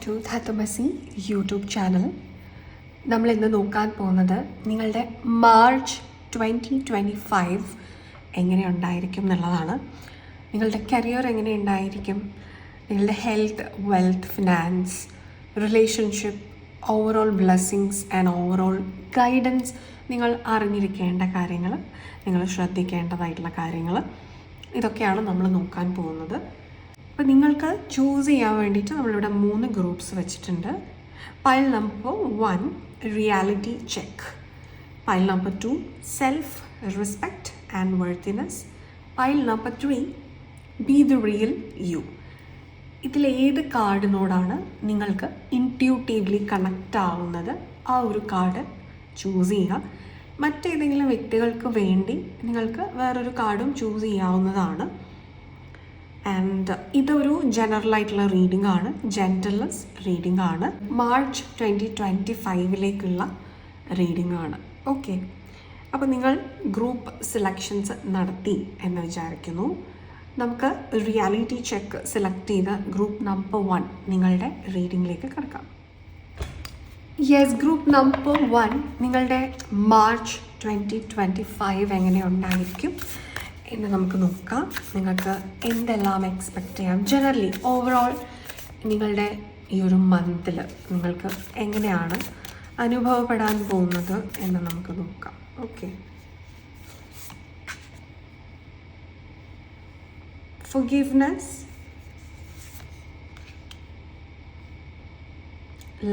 To ധാത്തുമസി YouTube channel. നമ്മളിന്ന് നോക്കാൻ പോകുന്നത് നിങ്ങളുടെ മാർച്ച് 2025 എങ്ങനെ ഉണ്ടായിരിക്കും എന്നുള്ളതാണ്. നിങ്ങളുടെ കരിയർ എങ്ങനെ ഉണ്ടായിരിക്കും, നിങ്ങളുടെ health, wealth, finance, relationship, overall blessings and overall guidance, നിങ്ങൾ അറിഞ്ഞിരിക്കേണ്ട കാര്യങ്ങൾ, നിങ്ങൾ ശ്രദ്ധിക്കേണ്ടതായിട്ടുള്ള കാര്യങ്ങൾ, ഇതൊക്കെയാണ് നമ്മൾ നോക്കാൻ പോകുന്നത്. അപ്പോൾ നിങ്ങൾക്ക് ചൂസ് ചെയ്യാൻ വേണ്ടിയിട്ട് നമ്മളിവിടെ 3 ഗ്രൂപ്പ്സ് വെച്ചിട്ടുണ്ട്. Pile number 1 reality check, pile number 2 self respect and worthiness, pile number 3 be the real you. ഇതിലേത് കാർഡിനോടാണ് നിങ്ങൾക്ക് ഇൻറ്റ്യൂട്ടീവ്ലി കണക്റ്റ് ആവുന്നത് ആ ഒരു കാർഡ് ചൂസ് ചെയ്യുക. മറ്റേതെങ്കിലും വ്യക്തികൾക്ക് വേണ്ടി നിങ്ങൾക്ക് വേറൊരു കാർഡും ചൂസ് ചെയ്യാവുന്നതാണ്. ആൻഡ് ഇതൊരു ജനറൽ ആയിട്ടുള്ള റീഡിംഗ് ആണ്, ജെൻറ്റൽനെസ് റീഡിംഗ് ആണ്, മാർച്ച് 2025 റീഡിംഗ് ആണ്. ഓക്കെ, അപ്പോൾ നിങ്ങൾ ഗ്രൂപ്പ് സെലക്ഷൻസ് നടത്തി എന്ന് വിചാരിക്കുന്നു. നമുക്ക് റിയാലിറ്റി ചെക്ക് സെലക്ട് ചെയ്ത ഗ്രൂപ്പ് നമ്പർ 1 നിങ്ങളുടെ റീഡിങ്ങിലേക്ക് കിടക്കാം. യെസ്, ഗ്രൂപ്പ് നമ്പർ 1 നിങ്ങളുടെ മാർച്ച് 2025 എങ്ങനെ ഉണ്ടായിരിക്കും എന്ന് നമുക്ക് നോക്കാം. നിങ്ങൾക്ക് എന്തെല്ലാം എക്സ്പെക്റ്റ് ചെയ്യാം, ജനറലി ഓവറോൾ നിങ്ങളുടെ ഈ ഒരു മന്തിൽ നിങ്ങൾക്ക് എങ്ങനെയാണ് അനുഭവപ്പെടാൻ പോകുന്നത് എന്ന് നമുക്ക് നോക്കാം. Okay, forgiveness,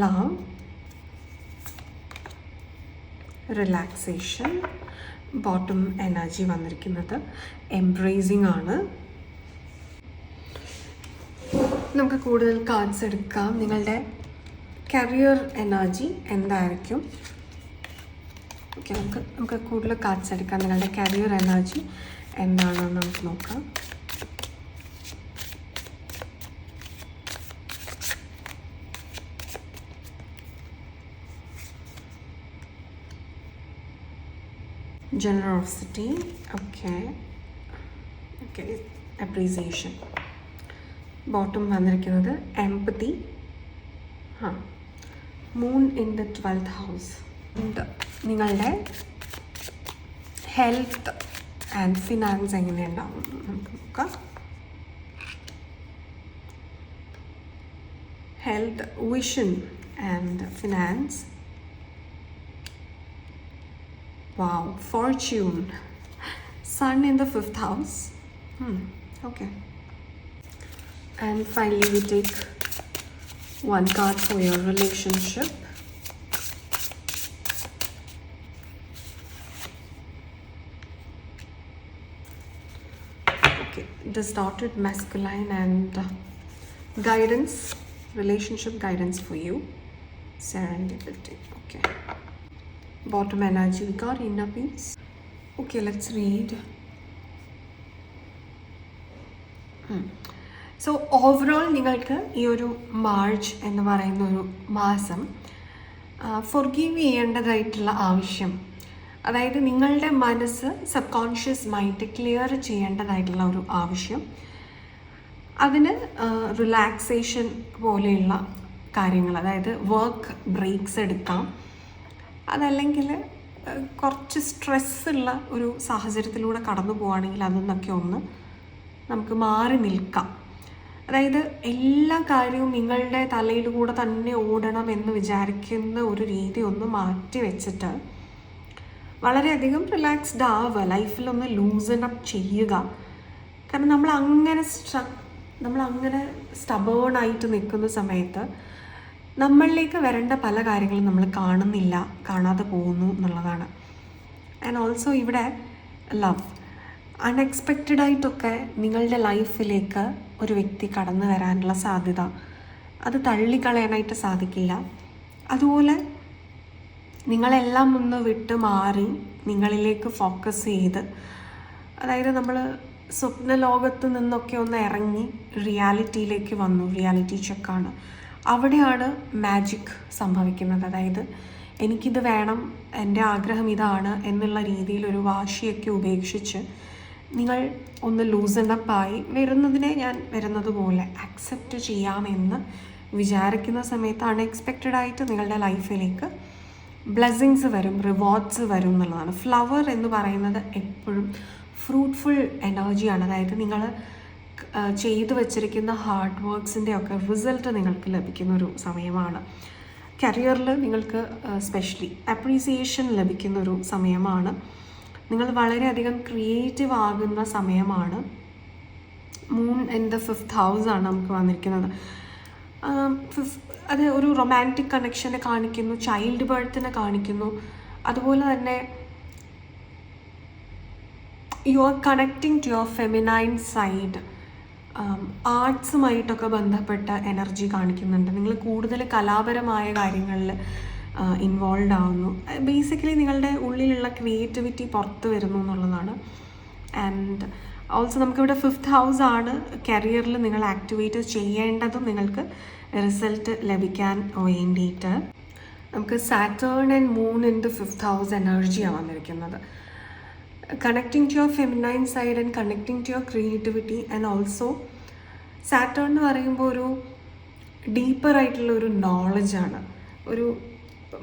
love, relaxation, bottom energy വന്നിരിക്കുന്നത് എംബ്രേസിങ് ആണ്. നമുക്ക് കൂടുതൽ കാർഡ്സ് എടുക്കാം. നിങ്ങളുടെ കരിയർ എനർജി എന്തായിരിക്കും? ഓക്കെ, നമുക്ക് കൂടുതൽ കാർഡ്സ് എടുക്കാം. നിങ്ങളുടെ കരിയർ എനർജി എന്താണെന്ന് നമുക്ക് നോക്കാം. generosity, okay, appreciation. ബോട്ടം വന്നിരിക്കുന്നത് empathy, moon in the 12th house. നിങ്ങളുടെ ഹെൽത്ത് ആൻഡ് ഫിനാൻസ് എങ്ങനെയുണ്ടാവും നമുക്ക് നോക്കാം. Health, vision and finance. Wow, fortune, sun in the 5th house. Okay. And finally we take one card for your relationship. Okay, distorted masculine and guidance, relationship guidance for you, serendipity. Okay. Bottom energy, we got inner peace. Okay, let's read. So overall നിങ്ങൾക്ക് ഈ ഒരു March എന്ന് പറയുന്ന ഒരു മാസം forgive ചെയ്യേണ്ടതായിട്ടുള്ള ആവശ്യം, അതായത് നിങ്ങളുടെ മനസ്സ്, സബ് കോൺഷ്യസ് മൈൻഡ് ക്ലിയർ ചെയ്യേണ്ടതായിട്ടുള്ള ഒരു ആവശ്യം, അതിന് റിലാക്സേഷൻ പോലെയുള്ള കാര്യങ്ങൾ, അതായത് വർക്ക് ബ്രേക്സ് എടുക്കാം. അതല്ലെങ്കിൽ കുറച്ച് സ്ട്രെസ്സുള്ള ഒരു സാഹചര്യത്തിലൂടെ കടന്നു പോവുകയാണെങ്കിൽ അതിൽ ഒന്ന് നമുക്ക് മാറി നിൽക്കാം. അതായത് എല്ലാ കാര്യവും നിങ്ങളുടെ തലയിലൂടെ തന്നെ ഓടണം എന്ന് വിചാരിക്കുന്ന ഒരു രീതി ഒന്ന് മാറ്റി വെച്ചിട്ട് വളരെയധികം റിലാക്സ്ഡ് ആവുക, ലൈഫിലൊന്ന് ലൂസൺ അപ്പ് ചെയ്യുക. കാരണം നമ്മളങ്ങനെ സ്റ്റബേണായിട്ട് നിൽക്കുന്ന സമയത്ത് നമ്മളിലേക്ക് വരേണ്ട പല കാര്യങ്ങളും നമ്മൾ കാണാതെ പോകുന്നു എന്നുള്ളതാണ്. ആൻഡ് ഓൾസോ ഇവിടെ ലവ്, അൺഎക്സ്പെക്റ്റഡായിട്ടൊക്കെ നിങ്ങളുടെ ലൈഫിലേക്ക് ഒരു വ്യക്തി കടന്നു വരാനുള്ള സാധ്യത, അത് തള്ളിക്കളയാനായിട്ട് സാധിക്കില്ല. അതുപോലെ നിങ്ങളെല്ലാം ഒന്ന് വിട്ട് മാറി നിങ്ങളിലേക്ക് ഫോക്കസ് ചെയ്ത്, അതായത് നമ്മൾ സ്വപ്ന ലോകത്ത് നിന്നൊക്കെ ഒന്ന് ഇറങ്ങി റിയാലിറ്റിയിലേക്ക് വന്നു. റിയാലിറ്റി ചെക്കാണ്, അവിടെയാണ് മാജിക് സംഭവിക്കുന്നത്. അതായത് എനിക്കിത് വേണം, എൻ്റെ ആഗ്രഹം ഇതാണ് എന്നുള്ള രീതിയിലൊരു വാശിയൊക്കെ ഉപേക്ഷിച്ച് നിങ്ങൾ ഒന്ന് ലൂസൺ അപ്പായി വരുന്നതിനെ ഞാൻ വരുന്നത് പോലെ അക്സെപ്റ്റ് ചെയ്യാമെന്ന് വിചാരിക്കുന്ന സമയത്ത് അൺഎക്സ്പെക്റ്റഡ് ആയിട്ട് നിങ്ങളുടെ ലൈഫിലേക്ക് ബ്ലെസ്സിങ്സ് വരും, റിവാർഡ്സ് വരും എന്നുള്ളതാണ്. ഫ്ലവർ എന്ന് പറയുന്നത് എപ്പോഴും ഫ്രൂട്ട്ഫുൾ എനർജിയാണ്. അതായത് നിങ്ങൾ ചെയ്തു വച്ചിരിക്കുന്ന ഹാർഡ് വർക്ക്സിൻ്റെ ഒക്കെ റിസൾട്ട് നിങ്ങൾക്ക് ലഭിക്കുന്ന ഒരു സമയമാണ്. കരിയറിൽ നിങ്ങൾക്ക് സ്പെഷ്യലി അപ്രീസിയേഷൻ ലഭിക്കുന്ന ഒരു സമയമാണ്. നിങ്ങൾ വളരെയധികം ക്രിയേറ്റീവ് ആകുന്ന സമയമാണ്. മൂൺ ഇൻ ദ 5th ഹൗസാണ് നമുക്ക് വന്നിരിക്കുന്നത്. അത് ഒരു റൊമാൻറ്റിക് കണക്ഷനെ കാണിക്കുന്നു, ചൈൽഡ് ബർത്തിനെ കാണിക്കുന്നു. അതുപോലെ തന്നെ you are connecting to your feminine side. ആർട്സുമായിട്ടൊക്കെ ബന്ധപ്പെട്ട എനർജി കാണിക്കുന്നുണ്ട്. നിങ്ങൾ കൂടുതൽ കലാപരമായ കാര്യങ്ങളിൽ ഇൻവോൾവ് ആവുന്നു. ബേസിക്കലി നിങ്ങളുടെ ഉള്ളിലുള്ള ക്രിയേറ്റിവിറ്റി പുറത്ത് വരുന്നു എന്നുള്ളതാണ്. ആൻഡ് ഓൾസോ നമുക്കിവിടെ 5th ഹൗസാണ് കരിയറിൽ നിങ്ങൾ ആക്ടിവേറ്റ് ചെയ്യേണ്ടതും നിങ്ങൾക്ക് റിസൾട്ട് ലഭിക്കാൻ വേണ്ടിയിട്ട്. നമുക്ക് Saturn and moon in the 5th house എനർജിയാണ് വന്നിരിക്കുന്നത്. Connecting to your feminine side and connecting to your creativity. And also Saturn എന്ന് പറയുമ്പോൾ ഒരു ഡീപ്പറായിട്ടുള്ള ഒരു നോളജാണ്. ഒരു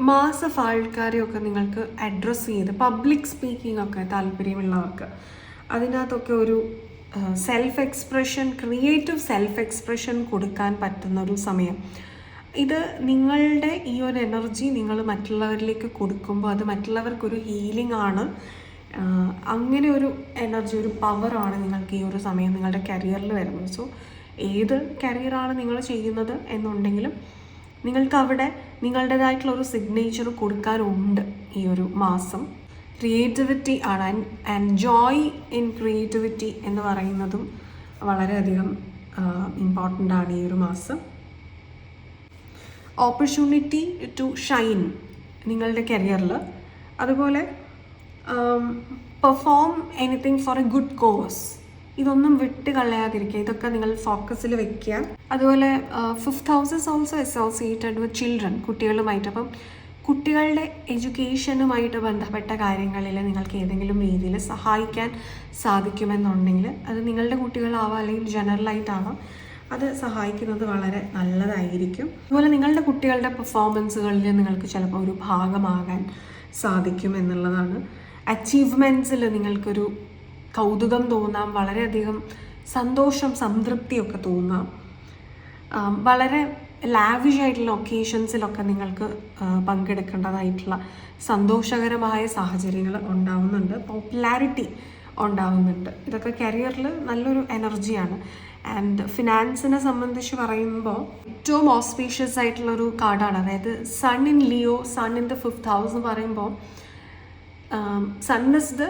മാസ് ഓഫ് ആൾക്കാരെയൊക്കെ നിങ്ങൾക്ക് അഡ്രസ്സ് ചെയ്ത് പബ്ലിക് സ്പീക്കിംഗ് ഒക്കെ താല്പര്യമുള്ളവർക്ക് അതിനകത്തൊക്കെ ഒരു self expression, creative self expression കൊടുക്കാൻ പറ്റുന്ന ഒരു സമയം. ഇത് നിങ്ങളുടെ ഈ ഒരു എനർജി നിങ്ങൾ മറ്റുള്ളവരിലേക്ക് കൊടുക്കുമ്പോൾ അത് മറ്റുള്ളവർക്കൊരു ഹീലിംഗ് ആണ്. അങ്ങനെ ഒരു എനർജി, ഒരു പവറാണ് നിങ്ങൾക്ക് ഈ ഒരു സമയം നിങ്ങളുടെ കരിയറിൽ വരുന്നത്. സോ ഏത് കരിയറാണ് നിങ്ങൾ ചെയ്യുന്നത് എന്നുണ്ടെങ്കിലും നിങ്ങൾക്ക് അവിടെ നിങ്ങളുടേതായിട്ടുള്ള ഒരു സിഗ്നേച്ചർ കൊടുക്കാറുണ്ട് ഈ ഒരു മാസം. ക്രിയേറ്റിവിറ്റി ആണ്. ആൻഡ് ജോയ് ഇൻ ക്രിയേറ്റിവിറ്റി എന്ന് പറയുന്നതും വളരെയധികം ഇമ്പോർട്ടൻ്റ് ആണ് ഈ ഒരു മാസം. ഓപ്പർച്യൂണിറ്റി ടു ഷൈൻ നിങ്ങളുടെ കരിയറിൽ. അതുപോലെ perform anything for a good cause. ഇതൊന്നും വിട്ട് കളയാതിരിക്കുക. ഇതൊക്കെ നിങ്ങൾ ഫോക്കസിൽ വെക്കുക. അതുപോലെ 5th house is also associated with children, കുട്ടികളുമായിട്ട്. അപ്പം കുട്ടികളുടെ എഡ്യൂക്കേഷനുമായിട്ട് ബന്ധപ്പെട്ട കാര്യങ്ങളിൽ നിങ്ങൾക്ക് ഏതെങ്കിലും രീതിയിൽ സഹായിക്കാൻ സാധിക്കുമെന്നുണ്ടെങ്കിൽ അത് നിങ്ങളുടെ കുട്ടികളാവാം അല്ലെങ്കിൽ ജനറലായിട്ടാവാം, അത് സഹായിക്കുന്നത് വളരെ നല്ലതായിരിക്കും. അതുപോലെ നിങ്ങളുടെ കുട്ടികളുടെ പെർഫോമൻസുകളിൽ നിങ്ങൾക്ക് ചിലപ്പോൾ ഒരു ഭാഗമാകാൻ സാധിക്കും എന്നുള്ളതാണ്. അച്ചീവ്മെൻറ്റ്സിൽ നിങ്ങൾക്കൊരു കൗതുകം തോന്നാം, വളരെയധികം സന്തോഷം, സംതൃപ്തിയൊക്കെ തോന്നാം. വളരെ ലാവിഷ് ആയിട്ടുള്ള ഒക്കേഷൻസിലൊക്കെ നിങ്ങൾക്ക് പങ്കെടുക്കേണ്ടതായിട്ടുള്ള സന്തോഷകരമായ സാഹചര്യങ്ങൾ ഉണ്ടാവുന്നുണ്ട്. പോപ്പുലാരിറ്റി ഉണ്ടാവുന്നുണ്ട്. ഇതൊക്കെ കരിയറിൽ നല്ലൊരു എനർജിയാണ്. ആൻഡ് ഫിനാൻസിനെ സംബന്ധിച്ച് പറയുമ്പോൾ ഏറ്റവും ഓസ്പീഷ്യസ് ആയിട്ടുള്ളൊരു കാർഡാണ്. അതായത് sun in Leo, sun in the 5th house എന്ന് പറയുമ്പോൾ sun is the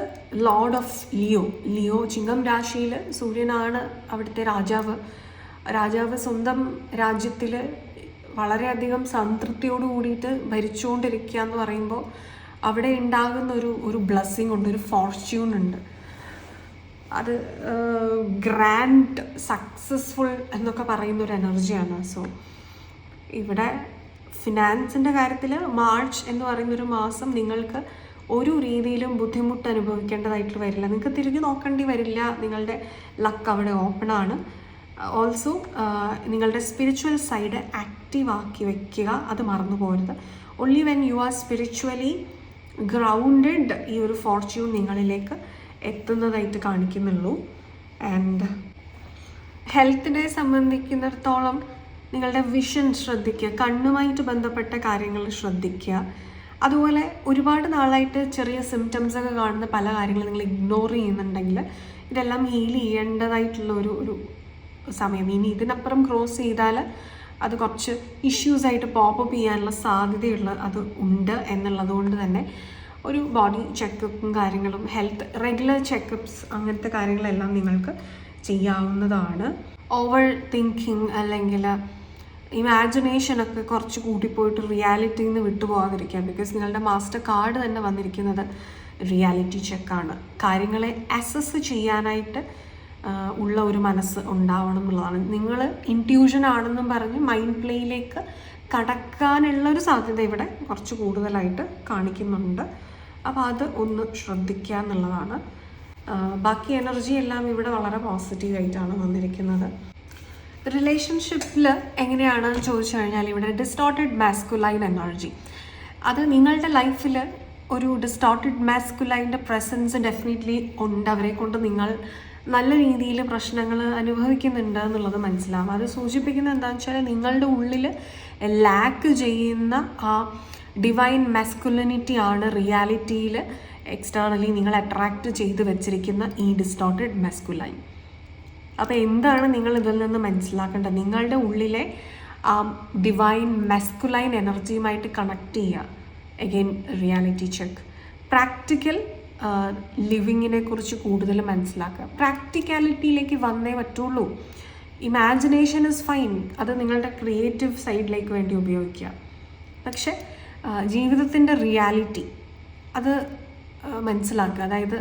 lord of Leo. Leo ചിങ്ങം രാശിയിൽ സൂര്യനാണ് അവിടുത്തെ രാജാവ് സ്വന്തം രാജ്യത്തിൽ വളരെയധികം സംതൃപ്തിയോട് കൂടിയിട്ട് ഭരിച്ചുകൊണ്ടിരിക്കുക എന്ന് പറയുമ്പോൾ അവിടെ ഉണ്ടാകുന്ന ഒരു ബ്ലെസ്സിങ് ഉണ്ട്, ഒരു ഫോർച്യൂൺ ഉണ്ട്. അത് ഗ്രാൻഡ് സക്സസ്ഫുൾ എന്നൊക്കെ പറയുന്ന ഒരു എനർജിയാണ്. സോ ഇവിടെ ഫിനാൻസിൻ്റെ കാര്യത്തിൽ മാർച്ച് എന്ന് പറയുന്നൊരു മാസം നിങ്ങൾക്ക് ഒരു രീതിയിലും ബുദ്ധിമുട്ട് അനുഭവിക്കേണ്ടതായിട്ട് വരില്ല. നിങ്ങൾക്ക് തിരിഞ്ഞു നോക്കേണ്ടി വരില്ല. നിങ്ങളുടെ ലക്ക് അവിടെ ഓപ്പണാണ്. ഓൾസോ നിങ്ങളുടെ സ്പിരിച്വൽ സൈഡ് ആക്റ്റീവ് ആക്കി വെക്കുക, അത് മറന്നു പോകരുത്. Only when you are spiritually grounded ഈ ഒരു ഫോർച്യൂൺ നിങ്ങളിലേക്ക് എത്തുന്നതായിട്ട് കാണിക്കുന്നുള്ളൂ. ആൻഡ് ഹെൽത്തിനെ സംബന്ധിക്കുന്നിടത്തോളം നിങ്ങളുടെ വിഷൻ ശ്രദ്ധിക്കുക, കണ്ണുമായിട്ട് ബന്ധപ്പെട്ട കാര്യങ്ങൾ ശ്രദ്ധിക്കുക. അതുപോലെ ഒരുപാട് നാളായിട്ട് ചെറിയ സിംറ്റംസൊക്കെ കാണുന്ന പല കാര്യങ്ങളും നിങ്ങൾ ഇഗ്നോർ ചെയ്യുന്നുണ്ടെങ്കിൽ ഇതെല്ലാം ഹീൽ ചെയ്യേണ്ടതായിട്ടുള്ള ഒരു സമയം. ഇനി ഇതിനപ്പുറം ക്രോസ് ചെയ്താൽ അത് കുറച്ച് ഇഷ്യൂസായിട്ട് പോപ്പപ്പ് ചെയ്യാനുള്ള സാധ്യതയുള്ള അത് ഉണ്ട് എന്നുള്ളത് കൊണ്ട് തന്നെ ഒരു ബോഡി ചെക്കപ്പും കാര്യങ്ങളും റെഗുലർ ചെക്കപ്സ് അങ്ങനത്തെ കാര്യങ്ങളെല്ലാം നിങ്ങൾക്ക് ചെയ്യാവുന്നതാണ്. ഓവർ തിങ്കിങ് അല്ലെങ്കിൽ ഇമാജിനേഷനൊക്കെ കുറച്ച് കൂട്ടിപ്പോയിട്ട് റിയാലിറ്റിയിൽ നിന്ന് വിട്ടുപോകാതിരിക്കുക. ബിക്കോസ് നിങ്ങളുടെ മാസ്റ്റർ കാർഡ് തന്നെ വന്നിരിക്കുന്നത് റിയാലിറ്റി ചെക്കാണ്. കാര്യങ്ങളെ അസസ് ചെയ്യാനായിട്ട് ഉള്ള ഒരു മനസ്സ് ഉണ്ടാവണം എന്നുള്ളതാണ്. നിങ്ങൾ ഇൻറ്റ്യൂഷൻ ആണെന്നും പറഞ്ഞ് മൈൻഡ് പ്ലേയിലേക്ക് കടക്കാനുള്ളൊരു സാധ്യത ഇവിടെ കുറച്ച് കൂടുതലായിട്ട് കാണിക്കുന്നുണ്ട്. അപ്പോൾ അത് ഒന്ന് ശ്രദ്ധിക്കുക എന്നുള്ളതാണ്. ബാക്കി എനർജി എല്ലാം ഇവിടെ വളരെ പോസിറ്റീവായിട്ടാണ് വന്നിരിക്കുന്നത്. റിലേഷൻഷിപ്പിൽ എങ്ങനെയാണെന്ന് ചോദിച്ചു കഴിഞ്ഞാൽ ഇവിടെ ഡിസ്റ്റോർട്ടഡ് മാസ്കുലൈൻ എനർജി, അത് നിങ്ങളുടെ ലൈഫിൽ ഒരു ഡിസ്റ്റോർട്ടഡ് മാസ്കുലൈൻ്റെ പ്രസൻസ് ഡെഫിനറ്റ്ലി ഉണ്ട്. അവരെ കൊണ്ട് നിങ്ങൾ നല്ല രീതിയിൽ പ്രശ്നങ്ങൾ അനുഭവിക്കുന്നുണ്ട് എന്നുള്ളത് മനസ്സിലാവും. അത് സൂചിപ്പിക്കുന്നത് എന്താണെന്ന് വെച്ചാൽ നിങ്ങളുടെ ഉള്ളിൽ ലാക്ക് ചെയ്യുന്ന ആ ഡിവൈൻ മാസ്കുലിനിറ്റി ആണ് റിയാലിറ്റിയിൽ എക്സ്റ്റേണലി നിങ്ങൾ അട്രാക്റ്റ് ചെയ്ത് വെച്ചിരിക്കുന്ന ഈ ഡിസ്റ്റോർട്ടഡ് മാസ്കുലൈൻ. അപ്പോൾ എന്താണ് നിങ്ങൾ ഇതിൽ നിന്ന് മനസ്സിലാക്കേണ്ടത്? നിങ്ങളുടെ ഉള്ളിലെ ആ ഡിവൈൻ മാസ്കുലൈൻ എനർജിയുമായിട്ട് കണക്ട് ചെയ്യുക. Again reality check. പ്രാക്ടിക്കൽ ലിവിങ്ങിനെ കുറിച്ച് കൂടുതൽ മനസ്സിലാക്കുക. പ്രാക്ടിക്കാലിറ്റിയിലേക്ക് വന്നേ പറ്റുള്ളൂ. ഇമാജിനേഷൻ ഇസ് ഫൈൻ, അത് നിങ്ങളുടെ ക്രിയേറ്റീവ് സൈഡിലേക്ക് വേണ്ടി ഉപയോഗിക്കുക. പക്ഷെ ജീവിതത്തിൻ്റെ റിയാലിറ്റി അത് മനസ്സിലാക്കുക. അതായത്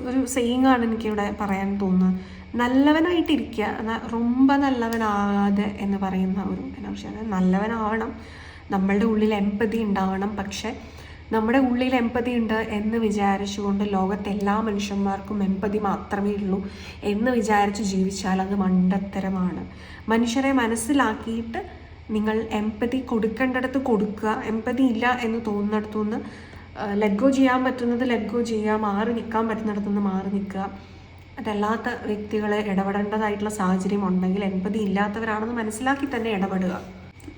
ഒരു സെയിങ് ആണ് എനിക്കിവിടെ പറയാൻ തോന്നുന്നത്, നല്ലവനായിട്ടിരിക്കുക, ரொம்ப നല്ലവനാകാതെ എന്ന് പറയുന്ന ഒരു എനർജി. അതായത് നല്ലവനാവണം, നമ്മളുടെ ഉള്ളിൽ എമ്പതി ഉണ്ടാവണം. പക്ഷെ നമ്മുടെ ഉള്ളിൽ എമ്പതി ഉണ്ട് എന്ന് വിചാരിച്ചുകൊണ്ട് ലോകത്തെ എല്ലാ മനുഷ്യന്മാർക്കും എമ്പതി മാത്രമേ ഉള്ളൂ എന്ന് വിചാരിച്ച് ജീവിച്ചാൽ അത് മണ്ടത്തരമാണ്. മനുഷ്യരെ മനസ്സിലാക്കിയിട്ട് നിങ്ങൾ എമ്പതി കൊടുക്കേണ്ടടുത്ത് കൊടുക്കുക. എമ്പതി ഇല്ല എന്ന് തോന്നുന്നിടത്തുനിന്ന് ലെറ്റ് ഗോ ചെയ്യാൻ പറ്റുന്നത് ലെറ്റ് ഗോ ചെയ്യുക, മാറി നിൽക്കാൻ പറ്റുന്നിടത്തുനിന്ന് മാറി നിൽക്കുക. അതല്ലാത്ത വ്യക്തികളെ ഇടപെടേണ്ടതായിട്ടുള്ള സാഹചര്യം ഉണ്ടെങ്കിൽ എമ്പതി ഇല്ലാത്തവരാണെന്ന് മനസ്സിലാക്കി തന്നെ ഇടപെടുക.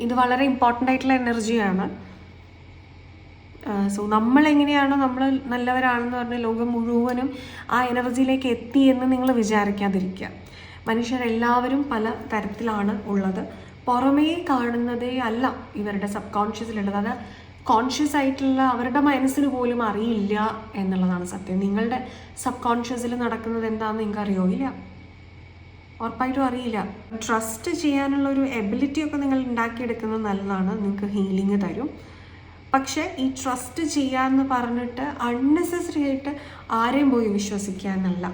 ഇത് വളരെ ഇമ്പോർട്ടൻ്റ് ആയിട്ടുള്ള എനർജിയാണ്. സോ നമ്മളെങ്ങനെയാണോ നമ്മൾ നല്ലവരാണെന്ന് പറഞ്ഞ് ലോകം മുഴുവനും ആ എനർജിയിലേക്ക് എത്തി എന്ന് നിങ്ങൾ വിചാരിക്കാതിരിക്കുക. മനുഷ്യരെല്ലാവരും പല തരത്തിലാണ് ഉള്ളത്. പുറമേ കാണുന്നതേ അല്ല ഇവരുടെ സബ് കോൺഷ്യസിലുള്ളത്. അത് കോൺഷ്യസ് ആയിട്ടുള്ള അവരുടെ മനസ്സിന് പോലും അറിയില്ല എന്നുള്ളതാണ് സത്യം. നിങ്ങളുടെ സബ് കോൺഷ്യസിൽ നടക്കുന്നത് എന്താണെന്ന് നിങ്ങൾക്ക് അറിയോ? ഇല്ല, ഉറപ്പായിട്ടും അറിയില്ല. ട്രസ്റ്റ് ചെയ്യാനുള്ള ഒരു എബിലിറ്റിയൊക്കെ നിങ്ങൾ ഉണ്ടാക്കിയെടുക്കുന്നത് നല്ലതാണ്, നിങ്ങൾക്ക് ഹീലിംഗ് തരും. പക്ഷേ ഈ ട്രസ്റ്റ് ചെയ്യാമെന്ന് പറഞ്ഞിട്ട് അൺനെസസറി ആയിട്ട് ആരെയും പോയി വിശ്വസിക്കാനല്ല.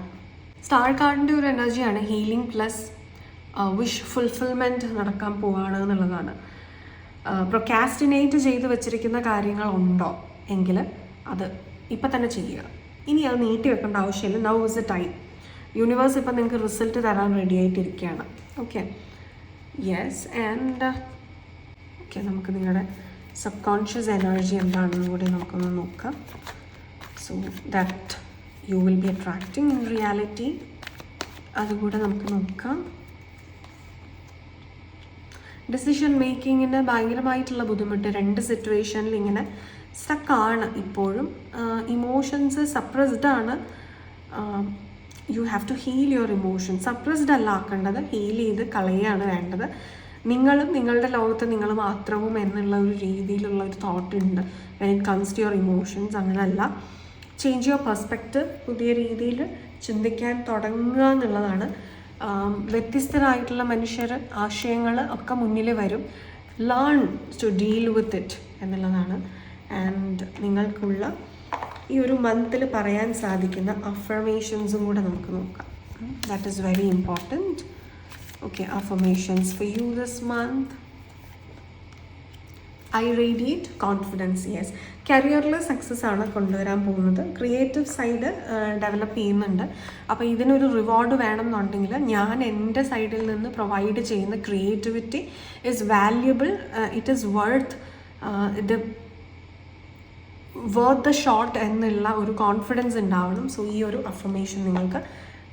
സ്റ്റാർ കാർഡിൻ്റെ ഒരു എനർജിയാണ് ഹീലിംഗ് പ്ലസ് വിഷ് ഫുൾഫിൽമെൻറ്റ് നടക്കാൻ പോവുകയാണ് എന്നുള്ളതാണ്. പ്രൊക്കാസ്റ്റിനേറ്റ് ചെയ്ത് വെച്ചിരിക്കുന്ന കാര്യങ്ങളുണ്ടോ എങ്കിൽ അത് ഇപ്പം തന്നെ ചെയ്യുക. ഇനി അത് നീട്ടി വെക്കേണ്ട ആവശ്യമില്ല. Now is a time. Universe ഇപ്പം നിങ്ങൾക്ക് റിസൾട്ട് തരാൻ റെഡി ആയിട്ടിരിക്കുകയാണ്. Okay, yes. ആൻഡ് ഓക്കെ, നമുക്ക് നിങ്ങളുടെ സബ് കോൺഷ്യസ് എനർജി എന്താണെന്ന് കൂടി നമുക്കൊന്ന് നോക്കാം. So that you will be attracting in reality, അതുകൂടെ നമുക്ക് നോക്കാം. ഡിസിഷൻ മേക്കിങ്ങിന് ഭയങ്കരമായിട്ടുള്ള ബുദ്ധിമുട്ട്, രണ്ട് സിറ്റുവേഷനിൽ ഇങ്ങനെ സ്റ്റക്കാണ് ഇപ്പോഴും. ഇമോഷൻസ് സപ്രസ്ഡ് ആണ്. You have to heal your emotion. Suppressed അല്ല ആക്കേണ്ടത്, ഹീൽ ചെയ്ത് കളയുകയാണ് വേണ്ടത്. നിങ്ങളും നിങ്ങളുടെ ലോകത്ത് നിങ്ങൾ മാത്രവും എന്നുള്ള ഒരു രീതിയിലുള്ള ഒരു തോട്ട് ഉണ്ട് when it comes to your emotions. അങ്ങനെയല്ല, ചേഞ്ച് യുവർ പെർസ്പെക്റ്റീവ്, പുതിയ രീതിയിൽ ചിന്തിക്കാൻ തുടങ്ങുക എന്നുള്ളതാണ്. വ്യത്യസ്തരായിട്ടുള്ള മനുഷ്യർ, ആശയങ്ങൾ ഒക്കെ മുന്നിൽ വരും. Learn to deal with it എന്നുള്ളതാണ്. ആൻഡ് നിങ്ങൾക്കുള്ള ഈ ഒരു മന്തിൽ പറയാൻ സാധിക്കുന്ന അഫർമേഷൻസും കൂടെ നമുക്ക് നോക്കാം. That is very important. Okay, affirmations for you this month. I radiate confidence. Yes, കരിയറിൽ സക്സസ് ആണ് കൊണ്ടുവരാൻ പോകുന്നത്. ക്രിയേറ്റീവ് സൈഡ് ഡെവലപ്പ് ചെയ്യുന്നുണ്ട്. അപ്പോൾ ഇതിനൊരു റിവാർഡ് വേണമെന്നുണ്ടെങ്കിൽ ഞാൻ എൻ്റെ സൈഡിൽ നിന്ന് പ്രൊവൈഡ് ചെയ്യുന്ന creativity is valuable. It is worth the shot എന്നുള്ള ഒരു കോൺഫിഡൻസ് ഉണ്ടാവണം. സോ ഈ ഒരു അഫർമേഷൻ നിങ്ങൾക്ക്